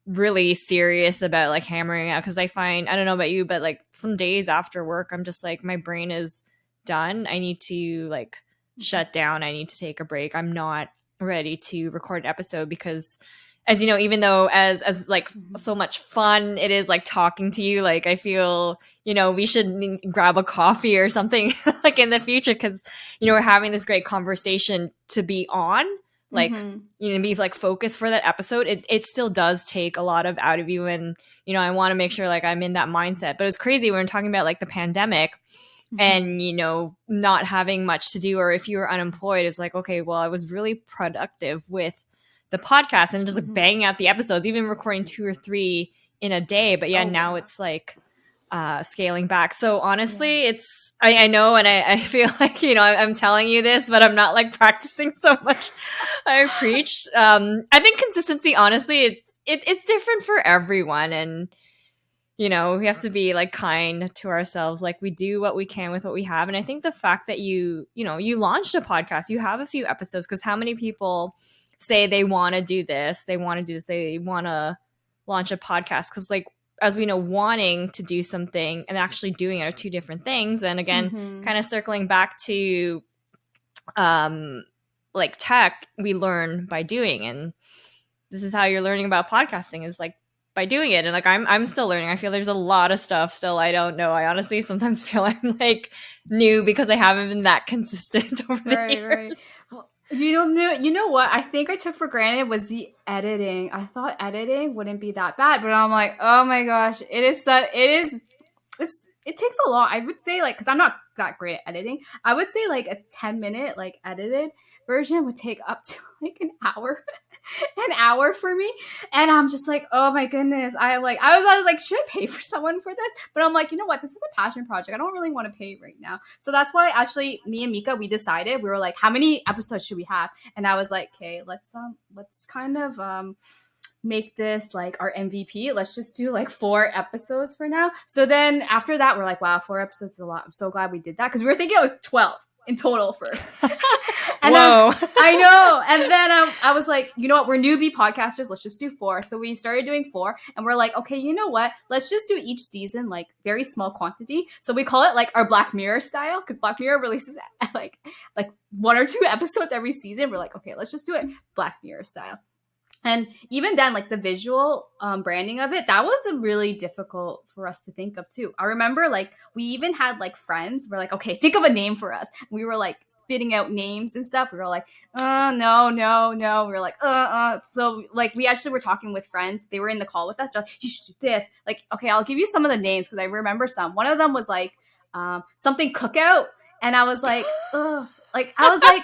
really serious about like hammering out. Because I find, I don't know about you, but like some days after work, I'm just like, my brain is done. I need to like shut down. I need to take a break. I'm not ready to record an episode because, as you know, even though as like so much fun it is like talking to you, like I feel, we should grab a coffee or something like in the future, because, we're having this great conversation to be on, like, be like focused for that episode. It still does take a lot of out of you. And, I want to make sure like I'm in that mindset. But it's crazy when we're talking about like the pandemic and, not having much to do, or if you were unemployed, it's like, okay, well, I was really productive with the podcast and just like banging out the episodes, even recording 2 or 3 in a day. But now it's like scaling back. So honestly, it's, I know, and I feel like, I'm telling you this, but I'm not like practicing so much. I preach. I think consistency, honestly, it's different for everyone. And, we have to be like kind to ourselves. Like we do what we can with what we have. And I think the fact that you launched a podcast, you have a few episodes, because how many people say they want to do this, they want to launch a podcast? Because like, as we know, wanting to do something and actually doing it are two different things. And again, kind of circling back to like tech, we learn by doing. And this is how you're learning about podcasting, is like by doing it. And like I'm still learning. I feel there's a lot of stuff still I don't know. I honestly sometimes feel I'm like new because I haven't been that consistent over the years. Well, you know what I think I took for granted was the editing. I thought editing wouldn't be that bad, but I'm like, oh my gosh, it takes a lot. I would say, like, because I'm not that great at editing, I would say like a 10-minute like edited version would take up to like an hour. An hour for me, and I'm just like, oh my goodness. I was like, should I pay for someone for this? But I'm like, you know what, this is a passion project. I don't really want to pay right now. So that's why actually me and Mika, we decided, we were like, how many episodes should we have? And I was like, okay, let's kind of make this like our MVP. Let's just do like 4 episodes for now. So then after that, we're like, wow, 4 episodes is a lot. I'm so glad we did that, because we were thinking of 12 in total first. And Whoa. I know. And then I was like, you know what? We're newbie podcasters. Let's just do 4. So we started doing 4, and we're like, okay, you know what? Let's just do each season like very small quantity. So we call it like our Black Mirror style, because Black Mirror releases like 1 or 2 episodes every season. We're like, okay, let's just do it Black Mirror style. And even then, like the visual branding of it, that was really difficult for us to think of too. I remember like we even had like friends. We're like, okay, think of a name for us. We were like spitting out names and stuff. We were like, no. We were like, So like we actually were talking with friends. They were in the call with us. They're like, you should do this. Like, okay, I'll give you some of the names because I remember some. One of them was like something cookout, and I was like, ugh. Like I was like.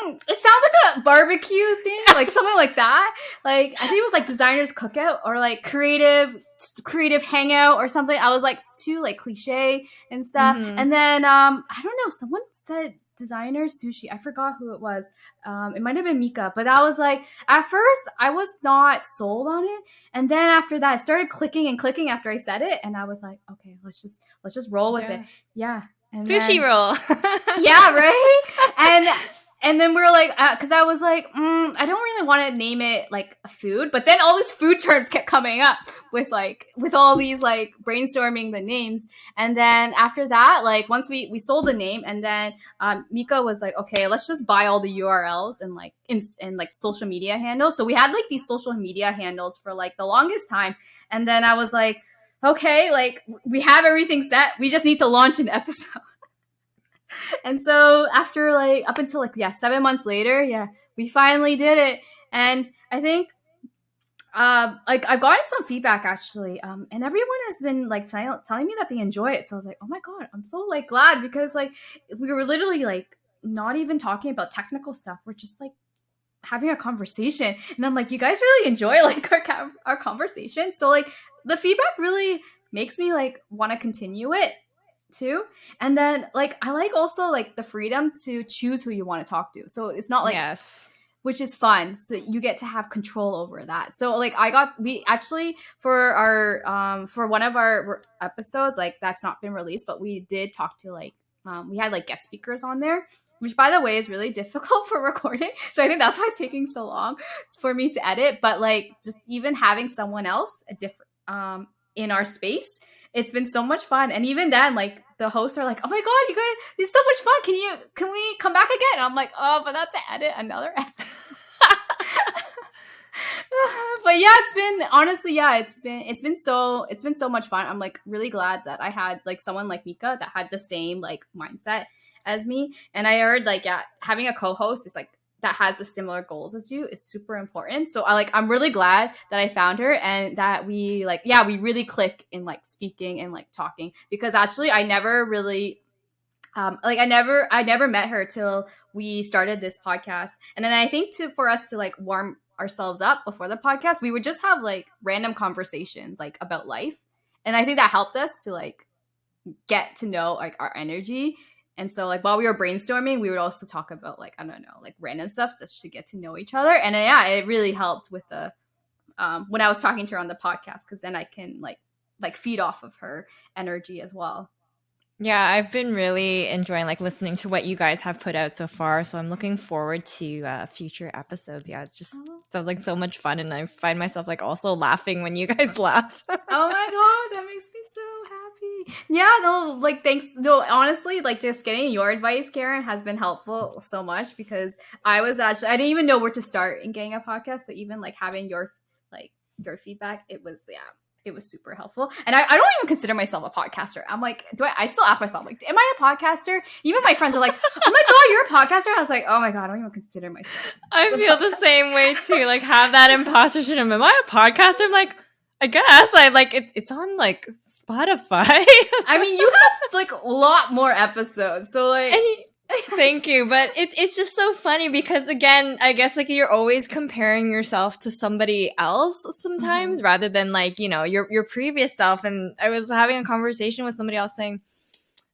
It sounds like a barbecue thing, like something like that. Like I think it was like designers cookout or like creative hangout or something. I was like, it's too like cliche and stuff. And then I don't know, someone said designer sushi. I forgot who it was. It might have been Mika, but I was like, at first I was not sold on it, and then after that, I started clicking after I said it, and I was like, okay, let's just roll with it. Yeah. And Sushi roll. Yeah, right. And then we were like, because I was like, I don't really want to name it like a food, but then all these food terms kept coming up with all these like brainstorming the names. And then after that, like once we sold the name, and then Mika was like, okay, let's just buy all the URLs and like and like social media handles. So we had like these social media handles for like the longest time. And then I was like, okay, like we have everything set. We just need to launch an episode. And so after like up until like 7 months later, we finally did it. And I think like I've gotten some feedback actually, and everyone has been like telling me that they enjoy it. So I was like, oh my god, I'm so like glad, because like we were literally like not even talking about technical stuff. We're just like having a conversation, and I'm like, you guys really enjoy like our conversation. So like the feedback really makes me like want to continue it too. And then like I like also like the freedom to choose who you want to talk to. So it's not like, Yes. which is fun. So you get to have control over that. So like we actually for our for one of our episodes, like that's not been released, but we did talk to like we had like guest speakers on there, which by the way is really difficult for recording. So I think that's why it's taking so long for me to edit. But like just even having someone else a different in our space, it's been so much fun. And even then, like the hosts are like, "Oh my god, you guys, it's so much fun. Can we come back again?" And I'm like, "Oh, but that's to edit another episode." But yeah, it's been honestly, it's been so much fun. I'm like really glad that I had like someone like Mika that had the same like mindset as me. And I heard like having a co-host is like that has the similar goals as you is super important. So I'm really glad that I found her, and that we like we really click in like speaking and like talking, because actually I never really I never met her till we started this podcast. And then I think for us to like warm ourselves up before the podcast, we would just have like random conversations like about life. And I think that helped us to like get to know like our energy. And so like while we were brainstorming, we would also talk about like, I don't know, like random stuff just to get to know each other. And it really helped with the when I was talking to her on the podcast, because then I can like feed off of her energy as well. Yeah, I've been really enjoying like listening to what you guys have put out so far. So I'm looking forward to future episodes. Yeah, it just sounds like so much fun, and I find myself like also laughing when you guys laugh. Oh my god, that makes me so happy. Yeah, no, like thanks. No, honestly, like just getting your advice, Karen, has been helpful so much, because I didn't even know where to start in getting a podcast. So even like having your feedback, it was super helpful. And I don't even consider myself a podcaster. I'm like, I still ask myself, like, am I a podcaster? Even my friends are like, oh my god, you're a podcaster? I was like, oh my god, I don't even consider myself. I feel the same way too. Like have that imposter syndrome. Am I a podcaster? I'm like, I guess. I like it's on like Spotify. I mean, you have like a lot more episodes. So like thank you. But it's just so funny because again, I guess like you're always comparing yourself to somebody else sometimes, rather than like, you know, your previous self. And I was having a conversation with somebody else saying,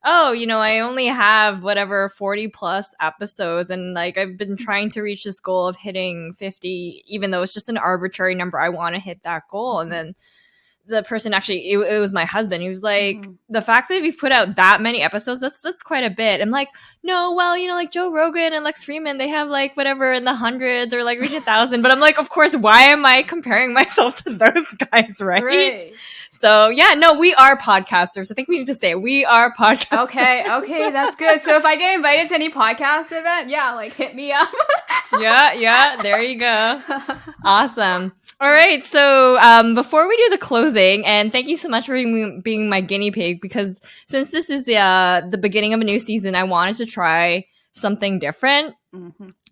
oh, you know, I only have whatever 40 plus episodes, and like I've been trying to reach this goal of hitting 50, even though it's just an arbitrary number. I want to hit that goal. And then the person actually, it was my husband. He was like, the fact that we've put out that many episodes, that's quite a bit. I'm like, no, well, you know, like Joe Rogan and Lex Fridman, they have like whatever in the hundreds or like reach 1,000. But I'm like, of course, why am I comparing myself to those guys, right? So yeah, no, we are podcasters. I think we need to say we are podcasters. Okay, that's good. So if I get invited to any podcast event, like hit me up. yeah, there you go. Awesome. All right, so before we do the closing, and thank you so much for being my guinea pig, because since this is the beginning of a new season, I wanted to try something different.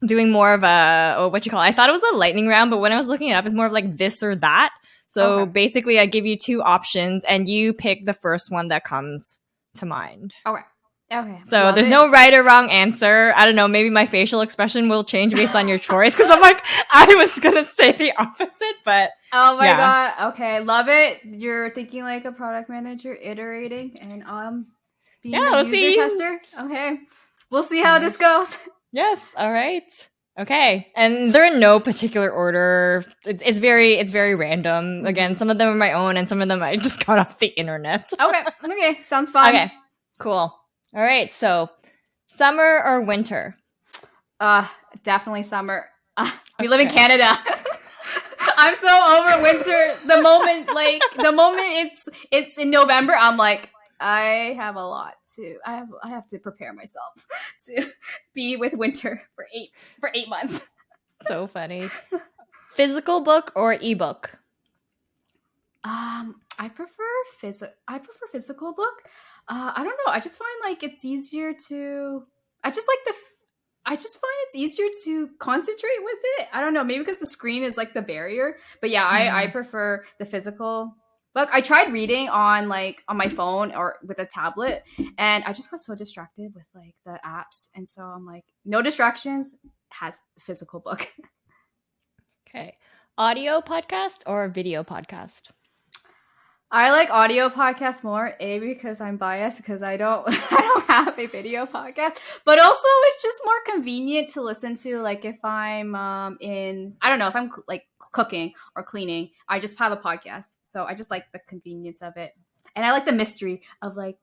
Doing more of what you call it. I thought it was a lightning round, but when I was looking it up, it's more of like this or that. So basically, I give you two options, and you pick the first one that comes to mind. Okay. So there's no right or wrong answer. I don't know. Maybe my facial expression will change based on your choice, because I'm like, I was gonna say the opposite, but oh my god. Okay, love it. You're thinking like a product manager, iterating, and being a user tester. Okay, we'll see how this goes. Yes. All right. Okay, and they're in no particular order. It's very random. Again, some of them are my own, and some of them I just got off the internet. Okay, sounds fun. Okay, cool. All right, so summer or winter? Definitely summer. We live in Canada. I'm so over winter. The moment it's in November, I'm like, I have a lot to. I have to prepare myself to be with winter for 8 months. So funny. Physical book or ebook? I prefer physical book. I don't know. I just find like it's easier to. I just like the. I just find it's easier to concentrate with it. I don't know. Maybe because the screen is like the barrier. But yeah, I Mm. prefer the physical book. I tried reading on like on my phone or with a tablet, and I just got so distracted with like the apps. And so I'm like, no distractions. Has a physical book. Okay. Audio podcast or video podcast? I like audio podcasts more, A, because I'm biased because I don't I don't have a video podcast, but also it's just more convenient to listen to like if I'm in I don't know, if I'm like cooking or cleaning, I just have a podcast. So I just like the convenience of it. And I like the mystery of like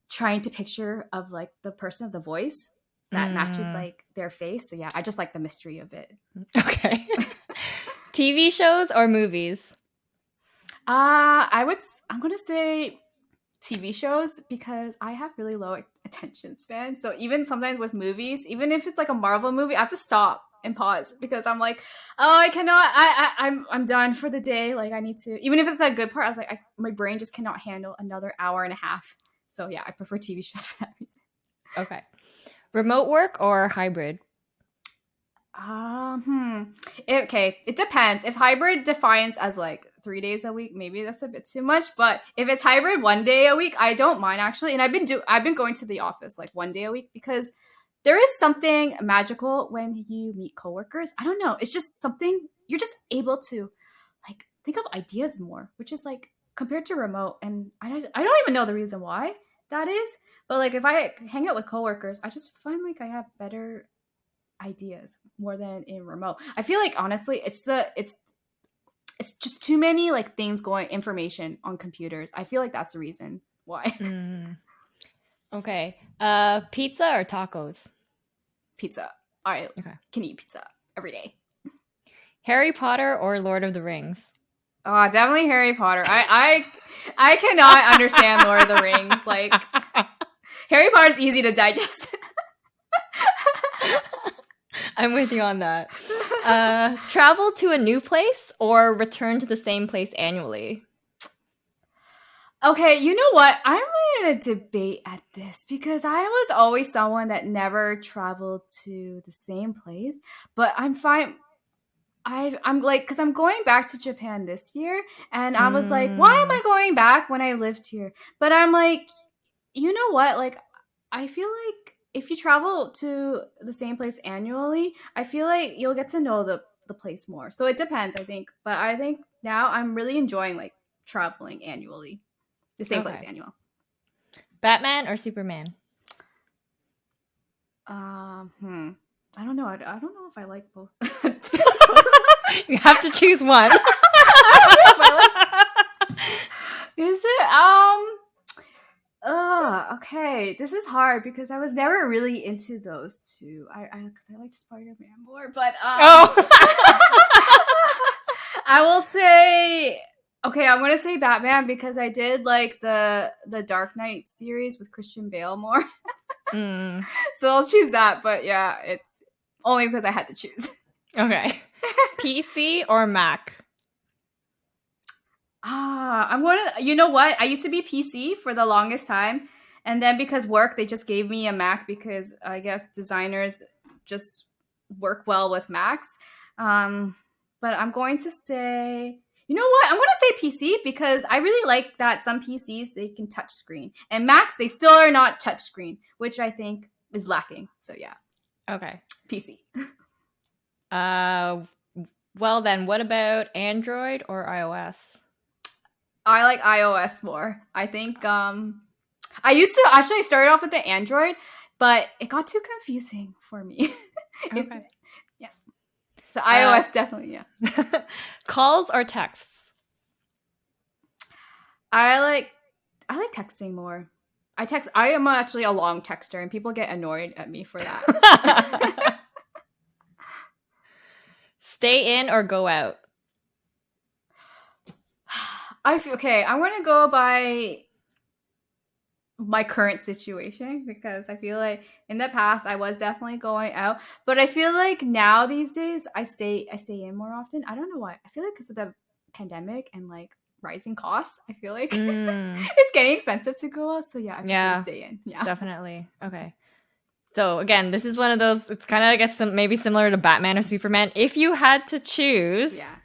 trying to picture of like the person of the voice that matches Mm. like their face. So yeah, I just like the mystery of it. Okay. TV shows or movies? I'm gonna say TV shows because I have really low attention span. So even sometimes with movies, even if it's like a Marvel movie, I have to stop and pause because I'm like, oh, I cannot. I'm done for the day. Like I need to. Even if it's a good part, I was like, my brain just cannot handle another hour and a half. So yeah, I prefer TV shows for that reason. Okay. Remote work or hybrid? Okay, it depends. If hybrid defines as like 3 days a week, maybe that's a bit too much. But if it's hybrid 1 day a week, I don't mind actually. And I've been going to the office like 1 day a week because there is something magical when you meet coworkers. I don't know. It's just something you're just able to like think of ideas more, which is like compared to remote. And I don't even know the reason why that is. But like if I hang out with coworkers, I just find like I have better ideas more than in remote. I feel like honestly, it's just too many like things going information on computers. I feel like that's the reason why. Mm. Okay. Pizza or tacos? Pizza. All right, Okay. can eat pizza every day. Harry Potter or Lord of the Rings? Oh, definitely Harry Potter. I cannot understand Lord of the Rings. Like Harry Potter's easy to digest. I'm with you on that. Travel to a new place or return to the same place annually? Okay, you know what? I'm in a debate at this because I was always someone that never traveled to the same place, but I'm fine. I'm like, because I'm going back to Japan this year, and I was like, why am I Mm. going back when I lived here? But I'm like, you know what? Like, I feel like if you travel to the same place annually, I feel like you'll get to know the place more. So it depends, I think. But I think now I'm really enjoying like traveling annually, the same place Okay. annual. Batman or Superman? I don't know. I don't know if I like both. You have to choose one. Is it? Okay. This is hard because I was never really into those two. Because I liked Spider-Man more, but Oh. I will say, okay, I'm gonna say Batman because I did like the Dark Knight series with Christian Bale more. Mm. So I'll choose that. But yeah, it's only because I had to choose. Okay. PC or Mac? I'm gonna. You know what? I used to be PC for the longest time, and then because work, they just gave me a Mac because I guess designers just work well with Macs. But I'm going to say, you know what? I'm going to say PC because I really like that some PCs they can touch screen, and Macs they still are not touch screen, which I think is lacking. So yeah, Okay. PC. Well then, what about Android or iOS? I like iOS more. I think I used to actually start off with the Android, but it got too confusing for me. Okay. Yeah. So iOS definitely, yeah. Calls or texts? I like texting more. I am actually a long texter and people get annoyed at me for that. Stay in or go out? Okay, I'm gonna go by my current situation because I feel like in the past I was definitely going out, but I feel like now these days I stay in more often. I don't know why. I feel like because of the pandemic and like rising costs. I feel like Mm, it's getting expensive to go out. So yeah, I prefer to yeah, stay in. Yeah. definitely. Okay. So again, this is one of those, it's kind of, I guess, maybe similar to Batman or Superman. If you had to choose Yeah.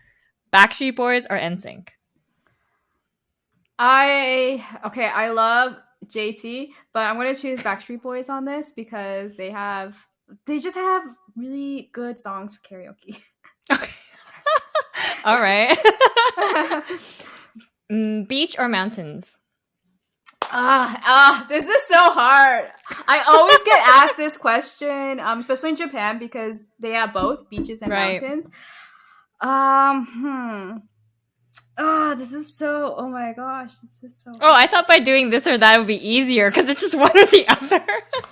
Backstreet Boys or NSYNC. I love JT, but I'm gonna choose Backstreet Boys on this because they just have really good songs for karaoke. Okay. All right. Beach or mountains? This is so hard. I always get asked this question, especially in Japan because they have both beaches and Right. mountains. This is so. Oh my gosh, this is so. Oh, I thought by doing this or that it would be easier because it's just one or the other.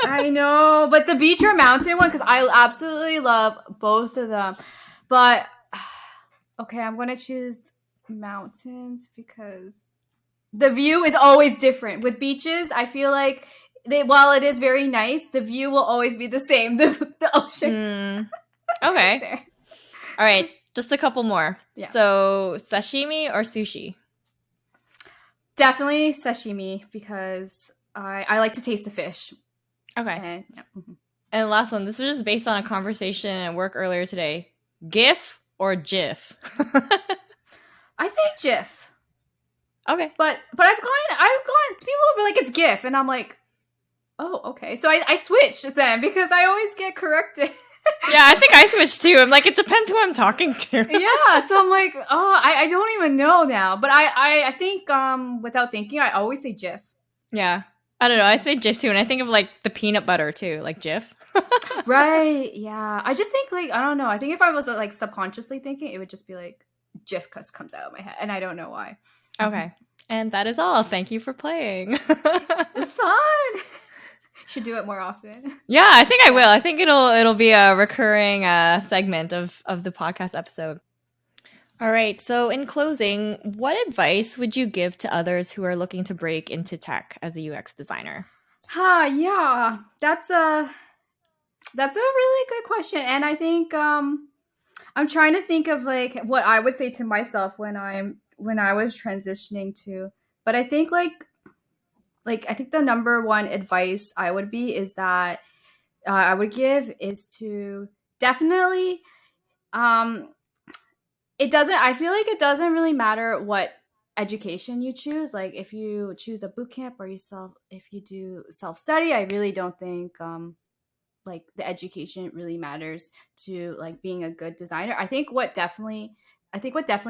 I know, but the beach or mountain one, because I absolutely love both of them. But okay, I'm gonna choose mountains because the view is always different. With beaches, I feel like while it is very nice, the view will always be the same. The ocean. Okay. There. All right. Just a couple more. Yeah. So sashimi or sushi? Definitely sashimi because I like to taste the fish. Okay. And, yeah. And last one. This was just based on a conversation at work earlier today. GIF or GIF? I say GIF. Okay. But I've gone people will be like it's GIF and I'm like, oh, okay. So I switched then because I always get corrected. Yeah, I think I switched too. I'm like, it depends who I'm talking to. Yeah, so I'm like, oh, I don't even know now. But I think without thinking, I always say GIF. Yeah. I don't know. I say GIF too, and I think of like the peanut butter too, like GIF. Right. Yeah. I just think like I don't know. I think if I was like subconsciously thinking, it would just be like GIF because comes out of my head, and I don't know why. Okay. And that is all. Thank you for playing. It's fun. Should do it more often. Yeah, I think I will. I think it'll be a recurring segment of the podcast episode. All right. So in closing, what advice would you give to others who are looking to break into tech as a UX designer? Yeah. That's a really good question. And I think I'm trying to think of like what I would say to myself when I was transitioning to, but I think I think the number one advice I would be is that I would give is to definitely I feel like it doesn't really matter what education you choose. Like if you choose a boot camp or if you do self-study, I really don't think like the education really matters to like being a good designer. I think what definitely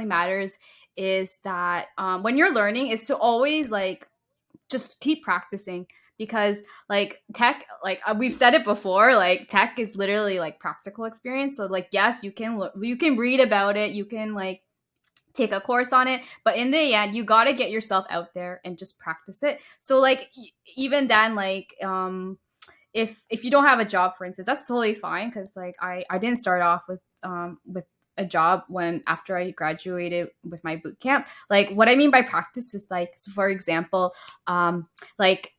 matters is that when you're learning is to always like just keep practicing because like tech like we've said it before, like tech is literally like practical experience. So like yes, you can read about it, you can like take a course on it, but in the end you got to get yourself out there and just practice it. So like even then like if you don't have a job, for instance, that's totally fine because like I didn't start off with a job when after I graduated with my boot camp. Like what I mean by practice is like, so for example, like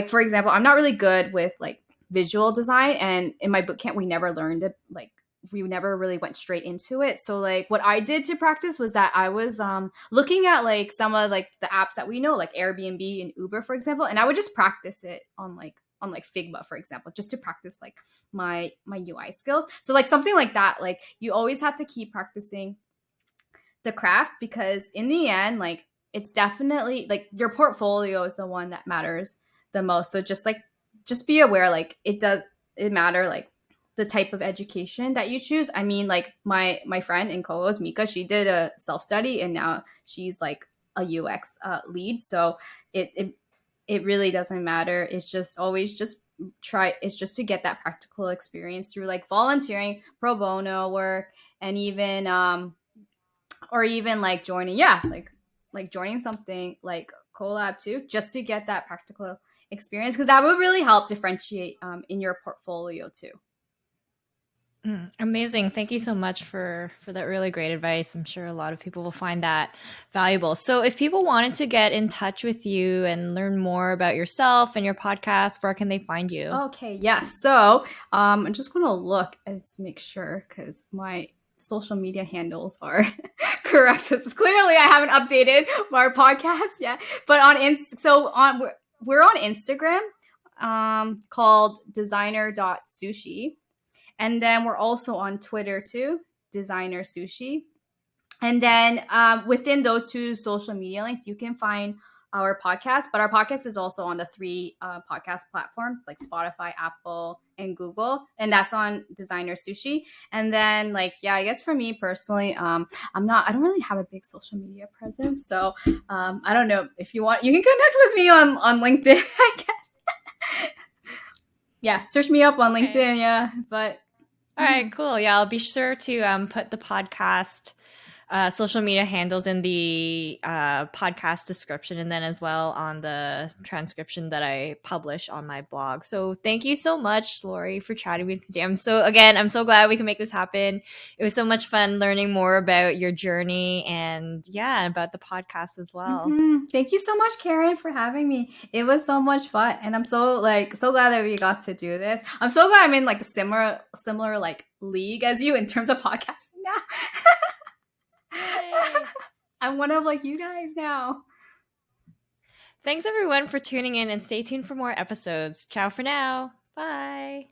for example, I'm not really good with like visual design, and in my boot camp we never learned it. Like we never really went straight into it. So like what I did to practice was that I was looking at like some of like the apps that we know, like Airbnb and Uber, for example, and I would just practice it on Figma, for example, just to practice like my UI skills. So like something like that, like you always have to keep practicing the craft because in the end, like it's definitely like your portfolio is the one that matters the most. So just be aware, like it matter like the type of education that you choose. I mean, like my friend in co-host Mika, she did a self-study and now she's like a UX lead. So it really doesn't matter. It's just always just it's just to get that practical experience through like volunteering, pro bono work, and even or even like joining like joining something like collab too, just to get that practical experience because that would really help differentiate in your portfolio too. Amazing. Thank you so much for that really great advice. I'm sure a lot of people will find that valuable. So if people wanted to get in touch with you and learn more about yourself and your podcast, where can they find you? Okay, yes. So I'm just going to look and make sure because my social media handles are correct. Clearly, I haven't updated our podcast yet. But we're on Instagram, called designer.sushi. And then we're also on Twitter too, designer sushi. And then within those two social media links, you can find our podcast. But our podcast is also on the three podcast platforms like Spotify, Apple, and Google. And that's on Designer Sushi. And then, like, yeah, I guess for me personally, I don't really have a big social media presence. So I don't know, if you want, you can connect with me on LinkedIn, I guess. Yeah, search me up on LinkedIn. Okay. Yeah, but All right, cool. Yeah, I'll be sure to put the podcast social media handles in the podcast description, and then as well on the transcription that I publish on my blog. So thank you so much, Lori, for chatting with me. I'm so glad we can make this happen. It was so much fun learning more about your journey and about the podcast as well. Thank you so much, Karen, for having me. It was so much fun, and I'm so glad that we got to do this. I'm so glad I'm in like a similar like league as you in terms of podcasting now. Yay. I'm one of like you guys now. Thanks everyone for tuning in, and stay tuned for more episodes. Ciao for now. Bye.